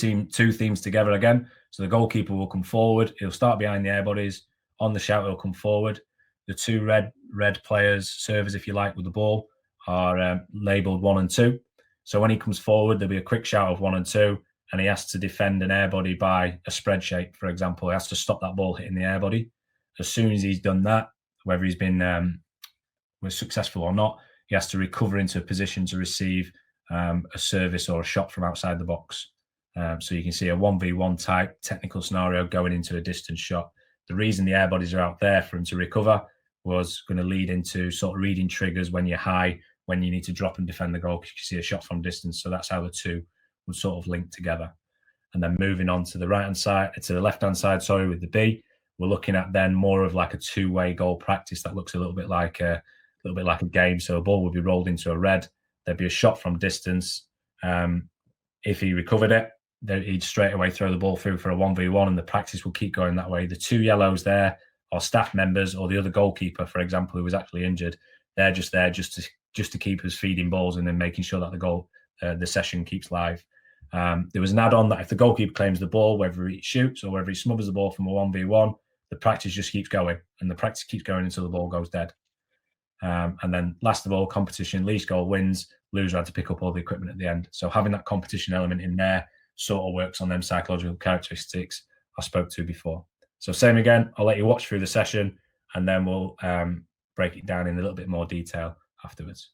themes together again. So the goalkeeper will come forward. He'll start behind the air bodies. On the shout, he'll come forward. The two red players, servers, if you like, with the ball are labelled 1 and 2. So when he comes forward, there'll be a quick shout of 1 and 2, and he has to defend an air body by a spread shape, for example. He has to stop that ball hitting the air body. As soon as he's done that, whether he's been was successful or not, he has to recover into a position to receive a service or a shot from outside the box. So you can see a 1v1 type technical scenario going into a distance shot. The reason the air bodies are out there for him to recover was going to lead into sort of reading triggers when you're high, when you need to drop and defend the goal because you see a shot from distance. So that's how the two would sort of link together. And then moving on to the right-hand side, to the left-hand side, sorry, with the B, we're looking at then more of like a two-way goal practice that looks a little bit like a game. So a ball would be rolled into a red. There'd be a shot from distance. If he recovered it, then he'd straight away throw the ball through for a 1v1, and the practice will keep going that way. The two yellows there are staff members or the other goalkeeper, for example, who was actually injured. They're just there just to keep us feeding balls and then making sure that the session keeps live. There was an add-on that if the goalkeeper claims the ball, whether he shoots or whether he smothers the ball from a 1v1, the practice just keeps going, and the practice keeps going until the ball goes dead. And then last of all, competition, least goal wins, loser had to pick up all the equipment at the end. So having that competition element in there sort of works on them psychological characteristics I spoke to before. So same again, I'll let you watch through the session and then we'll break it down in a little bit more detail afterwards.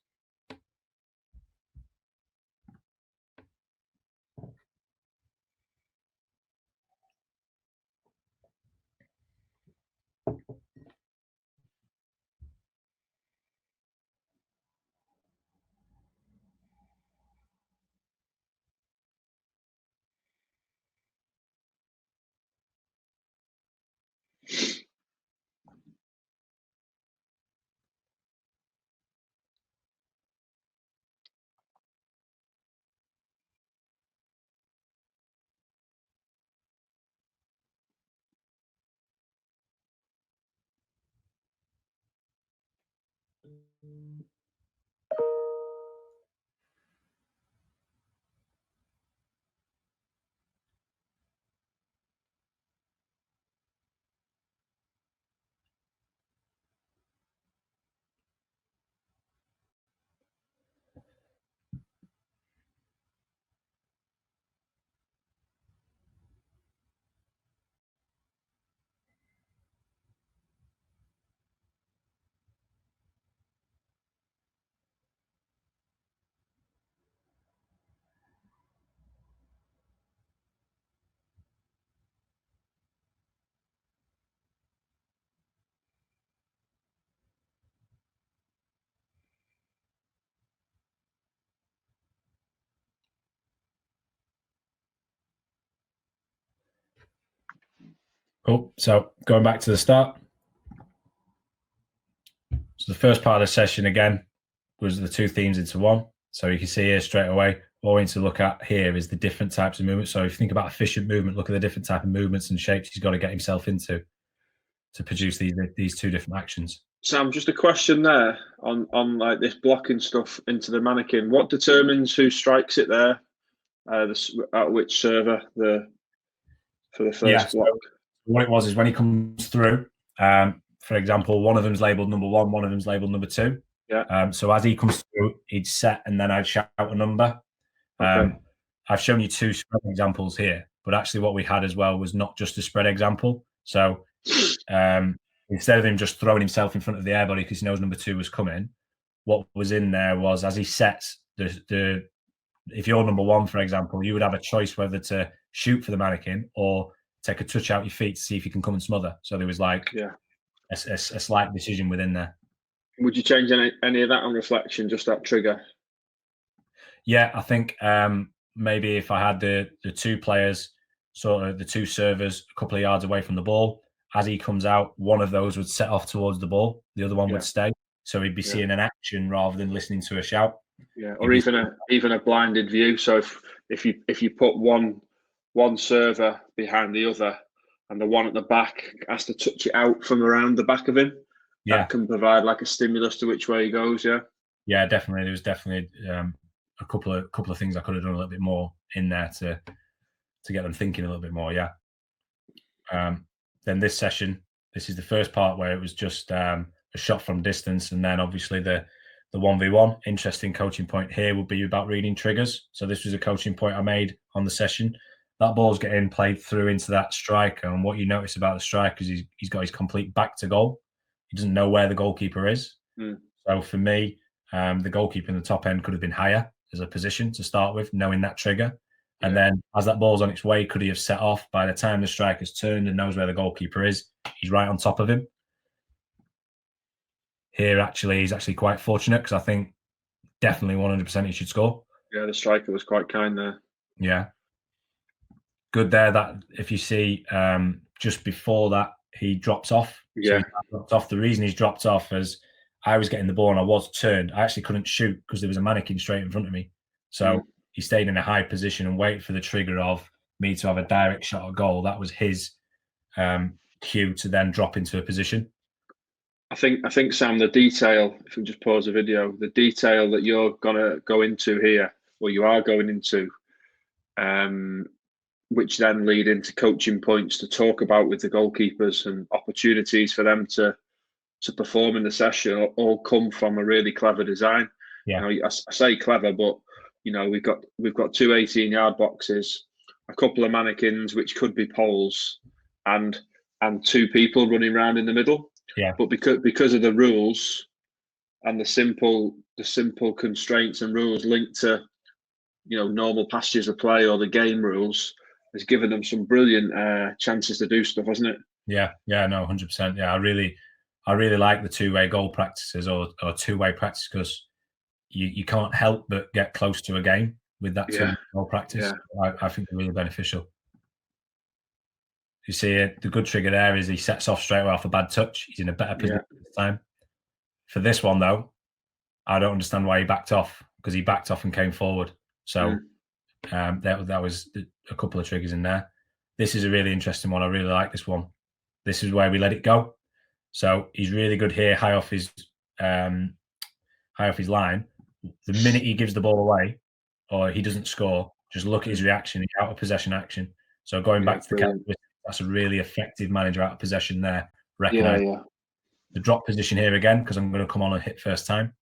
Oh, so going back to the start. So the first part of the session again was the two themes into one. So you can see here straight away, what we need to look at here is the different types of movement. So if you think about efficient movement, look at the different type of movements and shapes he's got to get himself into to produce these two different actions. Sam, just a question there on like this blocking stuff into the mannequin. What determines who strikes it there? At which server for the first block? So what it was is when he comes through, for example, one of them's labelled number 1, one of them's labelled number 2. Yeah. So as he comes through, he'd set and then I'd shout a number. Okay. I've shown you 2 spread examples here, but actually what we had as well was not just a spread example. So instead of him just throwing himself in front of the airbody because he knows number 2 was coming, what was in there was as he sets if you're number 1, for example, you would have a choice whether to shoot for the mannequin or take a touch out your feet to see if you can come and smother. So there was like a slight decision within there. Would you change any of that on reflection, just that trigger? Yeah, I think maybe if I had the 2 players, sort of the 2 servers a couple of yards away from the ball, as he comes out, one of those would set off towards the ball, the other one would stay. So he'd be seeing an action rather than listening to a shout. Yeah, or even a blinded view. So if you put one server behind the other, and the one at the back has to touch it out from around the back of him, that can provide like a stimulus to which way he goes. Yeah, definitely. There was definitely a couple of things I could have done a little bit more in there to get them thinking a little bit more. Yeah. Then this session, this is the first part where it was just a shot from distance, and then obviously the 1v1. Interesting coaching point here would be about reading triggers. So this was a coaching point I made on the session. That ball's getting played through into that striker, and what you notice about the striker is he's got his complete back to goal. He doesn't know where the goalkeeper is. So for me, the goalkeeper in the top end could have been higher as a position to start with, knowing that trigger. And then as that ball's on its way, could he have set off? By the time the striker's turned and knows where the goalkeeper is, he's right on top of him. Here, actually, he's actually quite fortunate because I think definitely 100% he should score. Yeah, the striker was quite kind there. Yeah. Good there. That if you see just before that, he drops off. Yeah. So he dropped off. The reason he's dropped off is I was getting the ball and I was turned. I actually couldn't shoot because there was a mannequin straight in front of me. So he stayed in a high position and waited for the trigger of me to have a direct shot at goal. That was his cue to then drop into a position. I think Sam, the detail, if we just pause the video, the detail that you're gonna go into here, or you are going into, which then lead into coaching points to talk about with the goalkeepers and opportunities for them to perform in the session, all come from a really clever design. Yeah. I say clever, but we've got two 18-yard boxes, a couple of mannequins which could be poles, and two people running around in the middle. Yeah. But because of the rules and the simple constraints and rules linked to normal passages of play or the game rules, has given them some brilliant chances to do stuff, hasn't it? Yeah, no, 100%. Yeah, I really like the two-way goal practices or two-way practice, because you can't help but get close to a game with that two-way goal practice. Yeah. I think they're really beneficial. You see the good trigger there is he sets off straight away off a bad touch. He's in a better position this time. For this one, though, I don't understand why he backed off, because he backed off and came forward. So that was a couple of triggers in there. This is a really interesting one. I really like this one. This is where we let it go. So he's really good here, high off his line. The minute he gives the ball away or he doesn't score, just look at his reaction, his out of possession action. So going back to the characteristics, that's a really effective manager out of possession there. Recognize the drop position here again, because I'm going to come on and hit first time.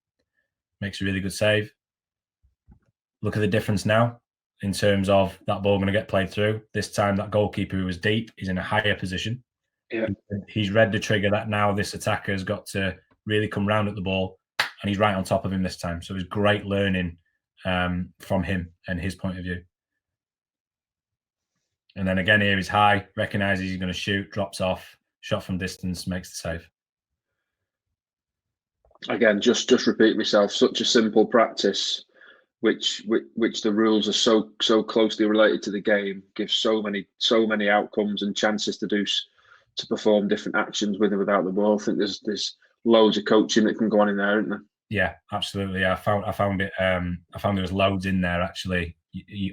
Makes a really good save. Look at the difference now in terms of that ball going to get played through. This time that goalkeeper who was deep is in a higher position. Yeah. He's read the trigger that now this attacker has got to really come round at the ball, and he's right on top of him this time. So it was great learning from him and his point of view. And then again here he's high, recognises he's going to shoot, drops off, shot from distance, makes the save. Again, just repeat myself. Such a simple practice, which the rules are so closely related to the game, gives so many outcomes and chances to perform different actions with and without the ball. I think there's loads of coaching that can go on in there, isn't there? Yeah, absolutely. I found it. I found there was loads in there actually.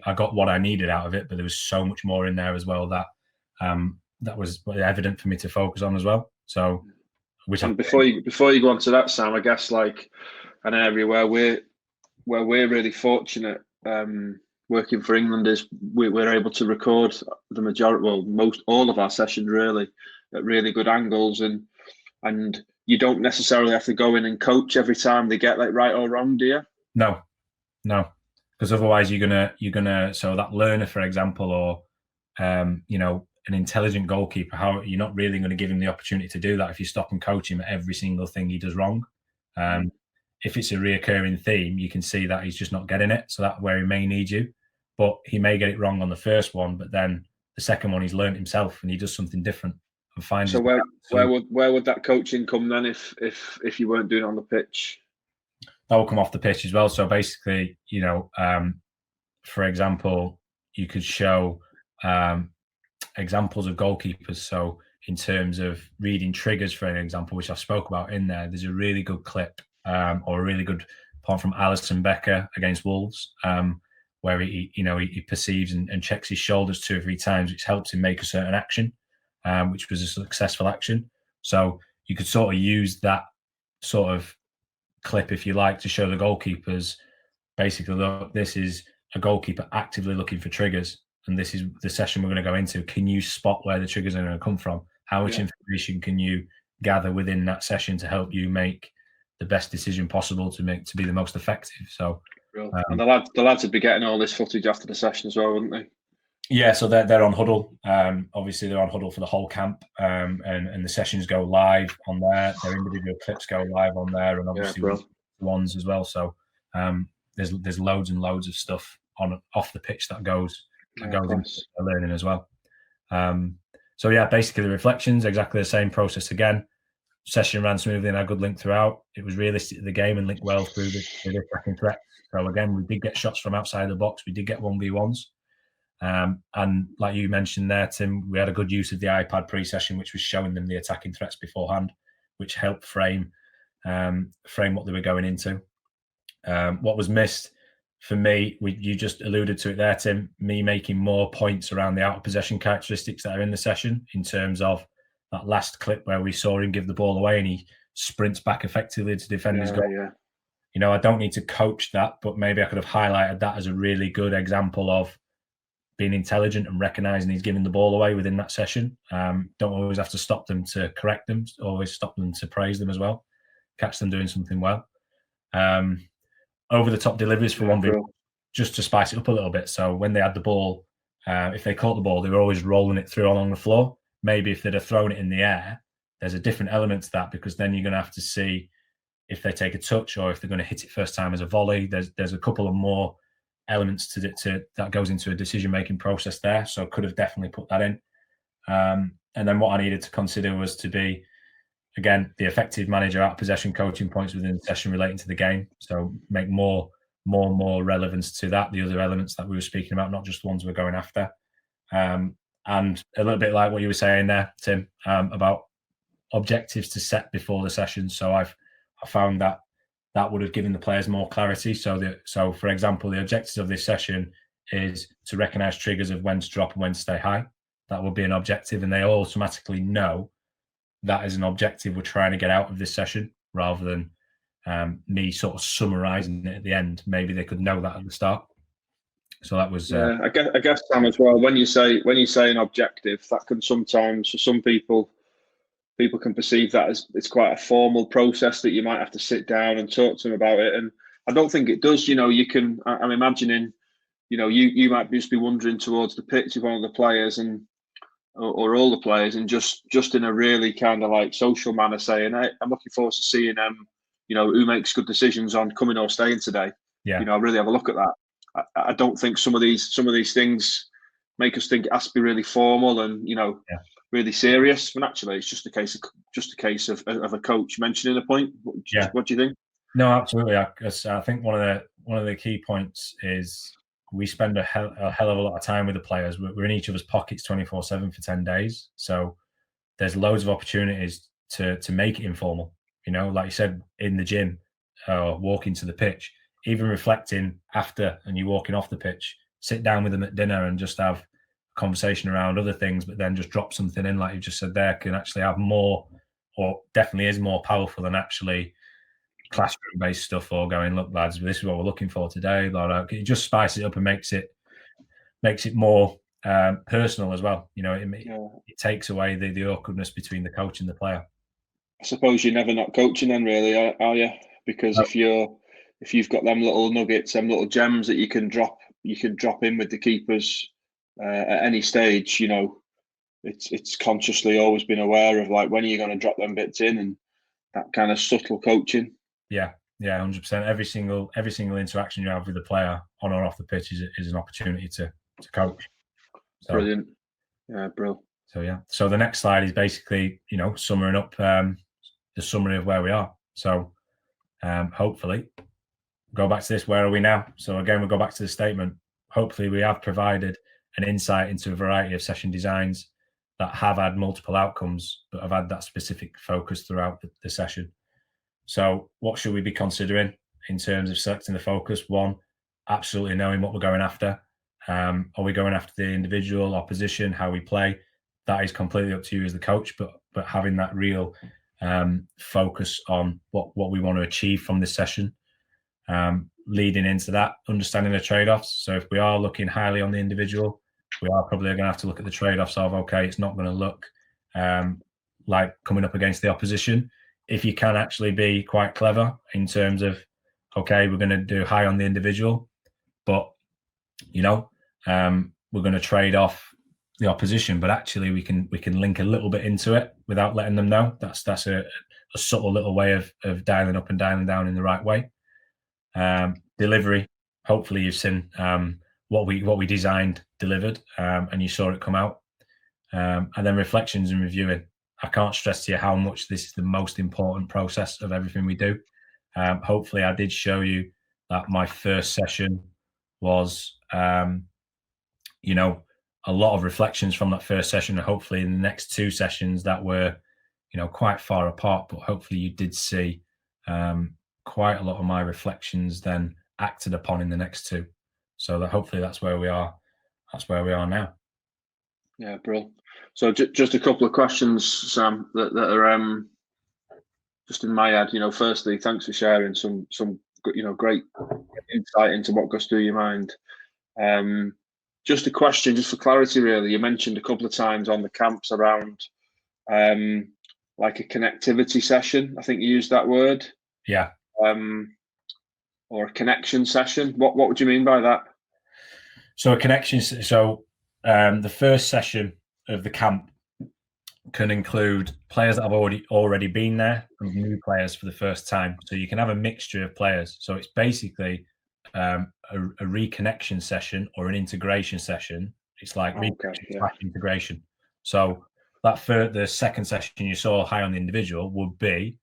I got what I needed out of it, but there was so much more in there as well that was evident for me to focus on as well. So, before you go on to that, Sam, I guess like an area where we're really fortunate working for England is we're able to record the majority, all of our sessions really at really good angles, and you don't necessarily have to go in and coach every time they get like right or wrong, do you? No, because otherwise you're gonna. So that learner, for example, or an intelligent goalkeeper, how you're not really going to give him the opportunity to do that if you stop and coach him at every single thing he does wrong. If it's a reoccurring theme, you can see that he's just not getting it. So that's where he may need you, but he may get it wrong on the first one, but then the second one he's learned himself and he does something different and finds. So where would that coaching come then if you weren't doing it on the pitch? That will come off the pitch as well. So basically, for example, you could show examples of goalkeepers. So in terms of reading triggers, for an example, which I spoke about in there's a really good clip or a really good point from Alisson Becker against Wolves, where he perceives and checks his shoulders 2 or 3 times, which helps him make a certain action, which was a successful action. So you could sort of use that sort of clip, if you like, to show the goalkeepers basically, look, this is a goalkeeper actively looking for triggers, and this is the session we're going to go into. Can you spot where the triggers are going to come from? How much information can you gather within that session to help you make the best decision possible to be the most effective? So and the lads would be getting all this footage after the session as well, wouldn't they? Yeah, so they're on Huddle. Obviously, they're on Huddle for the whole camp, and the sessions go live on there. Their individual clips go live on there, and obviously ones as well. So there's loads and loads of stuff off the pitch that goes into learning as well. So yeah, basically the reflections, exactly the same process again. Session ran smoothly and had a good link throughout. It was realistic to the game and linked well through the attacking threat. So again, we did get shots from outside the box. We did get 1v1s. And like you mentioned there, Tim, we had a good use of the iPad pre-session, which was showing them the attacking threats beforehand, which helped frame what they were going into. What was missed for me, you just alluded to it there, Tim, me making more points around the out of possession characteristics that are in the session, in terms of that last clip where we saw him give the ball away and he sprints back effectively to defend his goal. Yeah. I don't need to coach that, but maybe I could have highlighted that as a really good example of being intelligent and recognizing he's giving the ball away within that session. Don't always have to stop them to correct them, always stop them to praise them as well, catch them doing something well. Over the top deliveries for 1v1, just to spice it up a little bit. So when they had the ball, if they caught the ball, they were always rolling it through along the floor. Maybe if they'd have thrown it in the air, there's a different element to that, because then you're going to have to see if they take a touch or if they're going to hit it first time as a volley. There's a couple of more elements to that goes into a decision-making process there. So could have definitely put that in. And then what I needed to consider was to be, again, the effective manager out of possession coaching points within the session relating to the game. So make more relevance to that, the other elements that we were speaking about, not just the ones we're going after. And a little bit like what you were saying there, Tim, about objectives to set before the session. So I found that would have given the players more clarity. So for example, the objectives of this session is to recognize triggers of when to drop and when to stay high. That would be an objective, and they automatically know that is an objective we're trying to get out of this session, rather than me sort of summarizing it at the end. Maybe they could know that at the start. So that was I guess Sam, as well, when you say an objective, that can sometimes, for some people can perceive that as it's quite a formal process that you might have to sit down and talk to them about it. And I don't think it does. You can, I'm imagining, you might just be wandering towards the pitch of one of the players or all the players, and just in a really kind of like social manner saying, hey, I'm looking forward to seeing who makes good decisions on coming or staying today. Yeah. I'll really have a look at that. I don't think some of these things make us think it has to be really formal and really serious. But actually, it's just a case of a coach mentioning a point. What do you think? No, absolutely. I think one of the key points is we spend a hell of a lot of time with the players. We're in each other's pockets 24/7 for 10 days. So there's loads of opportunities to make it informal. Like you said, in the gym or walking to the pitch, even reflecting after and you walking off the pitch, sit down with them at dinner and just have a conversation around other things, but then just drop something in, like you just said there, can actually have more, or definitely is more powerful than actually classroom-based stuff, or going, look, lads, this is what we're looking for today. Like, it just spices it up and makes it more personal as well. It takes away the awkwardness between the coach and the player. I suppose you're never not coaching then, really, are you? Because if you've got them little nuggets, them little gems that you can drop in with the keepers at any stage, it's consciously always been aware of, like, when are you going to drop them bits in, and that kind of subtle coaching. Yeah, 100%. Every single interaction you have with the player on or off the pitch is an opportunity to coach. So, brilliant. Yeah, bro. So yeah. So the next slide is basically, summing up the summary of where we are. So hopefully, go back to this. Where are we now? So again, we'll go back to the statement. Hopefully, we have provided an insight into a variety of session designs that have had multiple outcomes, but have had that specific focus throughout the session. So what should we be considering in terms of selecting the focus? One, absolutely knowing what we're going after. Are we going after the individual or position, how we play? That is completely up to you as the coach, but having that real focus on what we want to achieve from this session. Leading into that, understanding the trade-offs. So if we are looking highly on the individual, we are probably going to have to look at the trade-offs of, okay, it's not going to look like coming up against the opposition. If you can actually be quite clever in terms of, okay, we're going to do high on the individual, but we're going to trade off the opposition, but actually we can link a little bit into it without letting them know. That's a subtle little way of dialing up and dialing down in the right way. Delivery, hopefully you've seen what we designed delivered, and you saw it come out. And then reflections and reviewing. I can't stress to you how much this is the most important process of everything we do. Hopefully I did show you that my first session was, a lot of reflections from that first session, and hopefully in the next two sessions that were, quite far apart, but hopefully you did see quite a lot of my reflections then acted upon in the next two. So that hopefully that's where we are. That's where we are now. Yeah, brilliant. So just a couple of questions, Sam, that are just in my head. Firstly, thanks for sharing some great insight into what goes through your mind. Just a question, just for clarity, really. You mentioned a couple of times on the camps around like a connectivity session. I think you used that word. Yeah. Or a connection session. What would you mean by that? So a connection. So the first session of the camp can include players that have already been there and new players for the first time. So you can have a mixture of players. So it's basically a reconnection session or an integration session. It's like integration. So that for the second session you saw high on the individual would be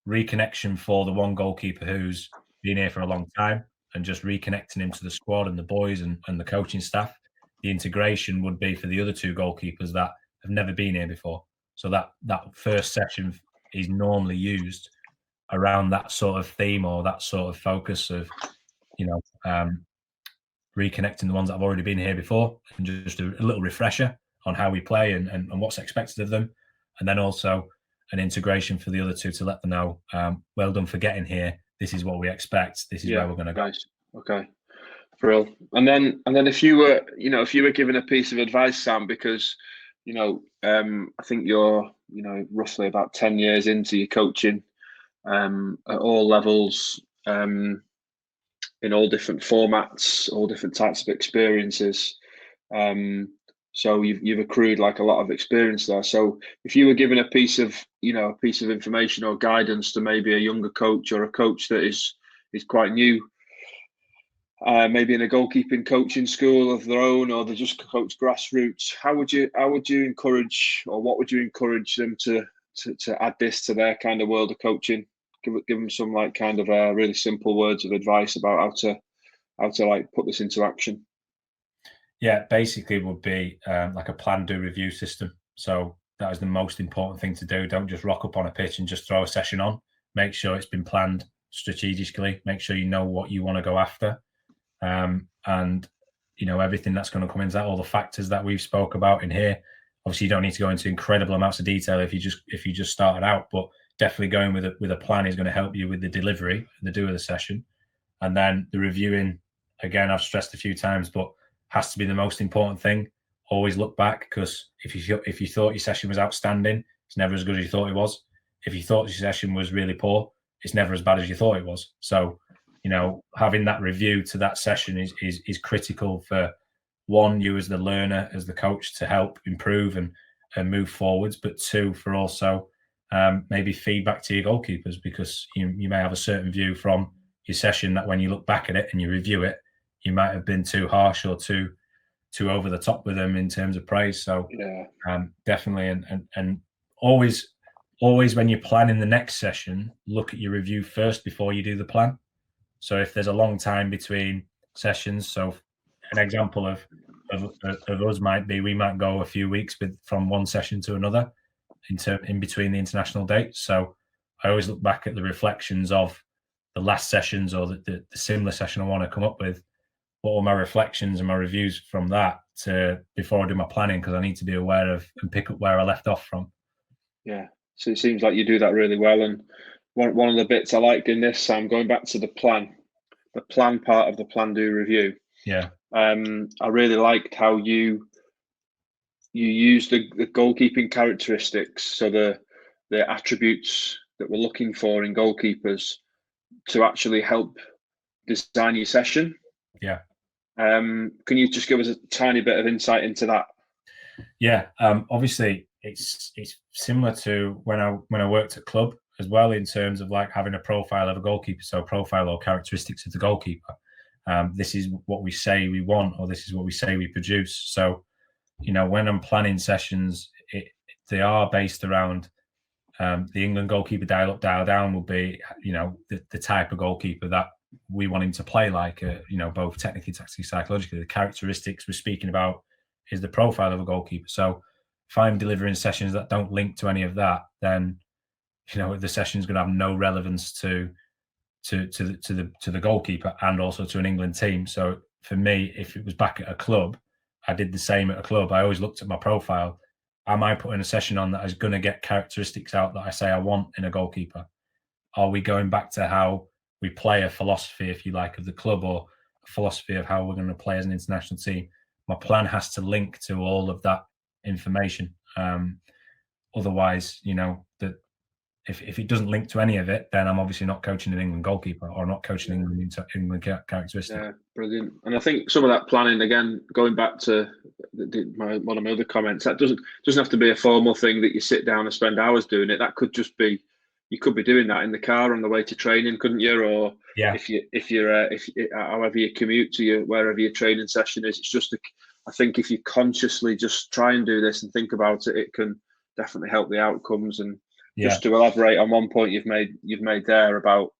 reconnection for the one goalkeeper who's been here for a long time and just reconnecting him to the squad and the boys and the coaching staff. The integration would be for the other two goalkeepers that have never been here before. So that first session is normally used around that sort of theme or that sort of focus of, reconnecting the ones that have already been here before and just a little refresher on how we play and what's expected of them. And then also an integration for the other two to let them know, well done for getting here. This is what we expect. This is where we're going to go. Nice. Okay. Brill. And then if you were given a piece of advice, Sam, because I think you're roughly about 10 years into your coaching at all levels, in all different formats, all different types of experiences. So you've accrued like a lot of experience there. So if you were given a piece of information or guidance to maybe a younger coach or a coach that is quite new, maybe in a goalkeeping coaching school of their own, or they just coach grassroots, how would you encourage, or what would you encourage them to add this to their kind of world of coaching? Give them some like kind of really simple words of advice about how to like put this into action. Yeah, basically it would be like a plan, do, review system. So that is the most important thing to do. Don't just rock up on a pitch and just throw a session on. Make sure it's been planned strategically. Make sure you know what you want to go after. And everything that's going to come into that, all the factors that we've spoke about in here. Obviously, you don't need to go into incredible amounts of detail if you just started out, but definitely going with a plan is going to help you with the delivery, the do of the session, and then the reviewing. Again, I've stressed a few times, but has to be the most important thing. Always look back, because if you thought your session was outstanding, it's never as good as you thought it was. If you thought your session was really poor, it's never as bad as you thought it was. So, having that review to that session is critical for one, you as the learner, as the coach, to help improve and move forwards, but two, for also maybe feedback to your goalkeepers, because you may have a certain view from your session that when you look back at it and you review it, you might have been too harsh or too over the top with them in terms of praise. So definitely, and always when you're planning the next session, look at your review first before you do the plan. So if there's a long time between sessions, so an example of us might be, we might go a few weeks from one session to another in between the international dates. So I always look back at the reflections of the last sessions or the similar session I want to come up with. What were my reflections and my reviews from that before I do my planning, because I need to be aware of and pick up where I left off from. Yeah, so it seems like you do that really well. And one of the bits I liked in this, Sam, going back to the plan part of the plan, do, review. Yeah. I really liked how you used the goalkeeping characteristics, so the attributes that we're looking for in goalkeepers, to actually help design your session. Yeah. Can you just give us a tiny bit of insight into that? Yeah. Obviously, it's similar to when I worked at club as well, in terms of like having a profile of a goalkeeper. So profile or characteristics of the goalkeeper. This is what we say we want, or this is what we say we produce. So, when I'm planning sessions, they are based around the England goalkeeper dial up, dial down will be, the type of goalkeeper that we want him to play like, both technically, tactically, psychologically. The characteristics we're speaking about is the profile of a goalkeeper. So if I'm delivering sessions that don't link to any of that, then, the session is going to have no relevance to the goalkeeper and also to an England team. So for me, if it was back at a club, I did the same at a club. I always looked at my profile. Am I putting a session on that is going to get characteristics out that I say I want in a goalkeeper? Are we going back to how we play, a philosophy, if you like, of the club, or a philosophy of how we're going to play as an international team? my plan has to link to all of that information. Otherwise, that if it doesn't link to any of it, then I'm obviously not coaching an England goalkeeper or not coaching England characteristics. Yeah, brilliant. And I think some of that planning, again, going back to one of my other comments, that doesn't have to be a formal thing that you sit down and spend hours doing it. That could just be, you could be doing that in the car on the way to training, couldn't you? Or however you commute to wherever your training session is. It's just I think if you consciously just try and do this and think about it, it can definitely help the outcomes. And just to elaborate on one point you've made there about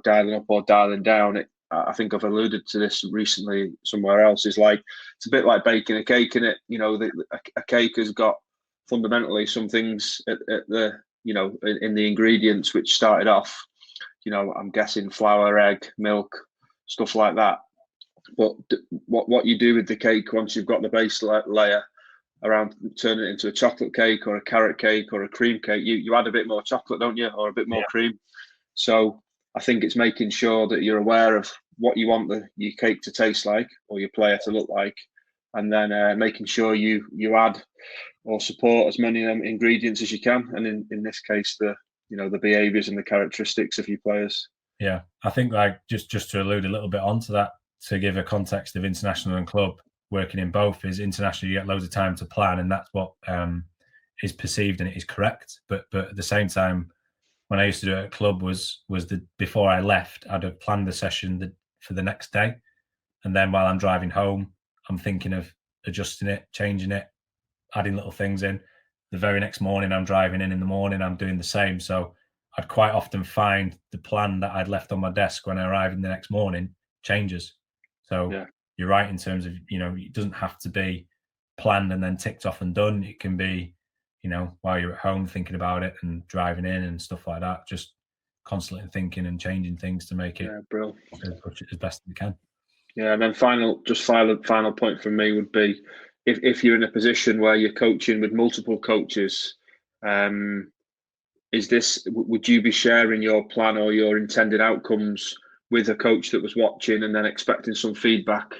dialing up or dialing down, I think I've alluded to this recently somewhere else, is like, it's a bit like baking a cake, in it. A cake has got fundamentally some things at the in the ingredients which started off, I'm guessing flour, egg, milk, stuff like that. But what you do with the cake once you've got the base layer around, turn it into a chocolate cake or a carrot cake or a cream cake, you add a bit more chocolate, don't you, or a bit more cream. So I think it's making sure that you're aware of what you want your cake to taste like, or your player to look like, and then making sure you add or support as many ingredients as you can, and in this case the behaviours and the characteristics of your players. Yeah, I think, like, just to allude a little bit onto that, to give a context of international and club, working in both, is international you get loads of time to plan, and that's what is perceived and it is correct. But at the same time, when I used to do it at club, was before I left, I'd have planned the session for the next day, and then while I'm driving home, I'm thinking of adjusting it, changing it, adding little things in. The very next morning, I'm driving in the morning, I'm doing the same. So I'd quite often find the plan that I'd left on my desk when I arrived in the next morning changes. So you're right in terms of, it doesn't have to be planned and then ticked off and done. It can be, while you're at home thinking about it and driving in and stuff like that, just constantly thinking and changing things to make it as best as you can. Yeah, and then final point from me would be, if you're in a position where you're coaching with multiple coaches, would you be sharing your plan or your intended outcomes with a coach that was watching and then expecting some feedback?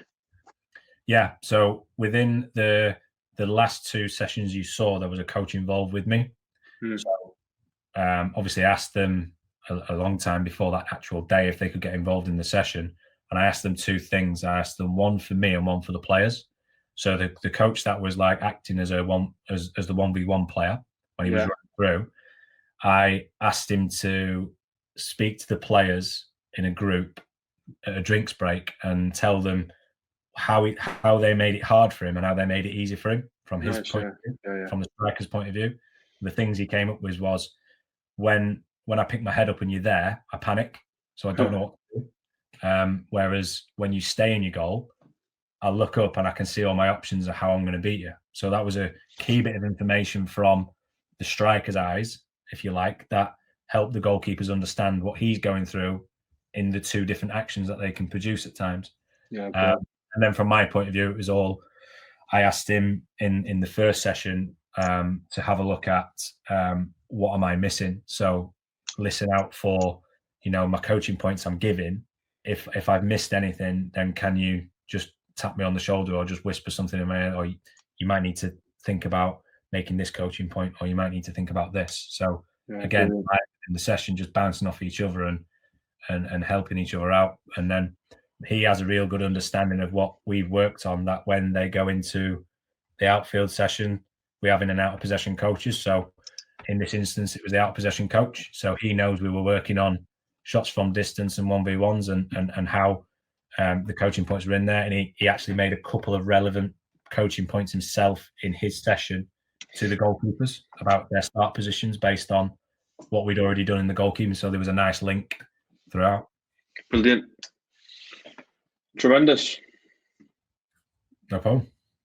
Yeah, so within the last two sessions you saw, there was a coach involved with me. So obviously I asked them a long time before that actual day if they could get involved in the session, and I asked them two things. I asked them one for me and one for the players. So the coach that was like acting as the 1v1 player when he was running through, I asked him to speak to the players in a group at a drinks break and tell them how they made it hard for him and how they made it easy for him from his point of view, from the striker's point of view. The things he came up with was, when I pick my head up and you're there, I panic, so I don't know what to do. Whereas when you stay in your goal, I look up and I can see all my options of how I'm going to beat you. So that was a key bit of information from the striker's eyes, if you like, that helped the goalkeepers understand what he's going through in the two different actions that they can produce at times. And then from my point of view, it was all, I asked him in the first session to have a look at what am I missing. So listen out for, my coaching points I'm giving. If I've missed anything, then can you just tap me on the shoulder or just whisper something in my ear, or you might need to think about making this coaching point, or you might need to think about this. So again, in the session, just bouncing off each other and helping each other out. And then he has a real good understanding of what we've worked on, that when they go into the outfield session, we have in and out of possession coaches. So in this instance, it was the out of possession coach. So he knows we were working on shots from distance and 1v1s and how the coaching points were in there. And he actually made a couple of relevant coaching points himself in his session to the goalkeepers about their start positions based on what we'd already done in the goalkeeping. So there was a nice link throughout. Brilliant. Tremendous. No problem.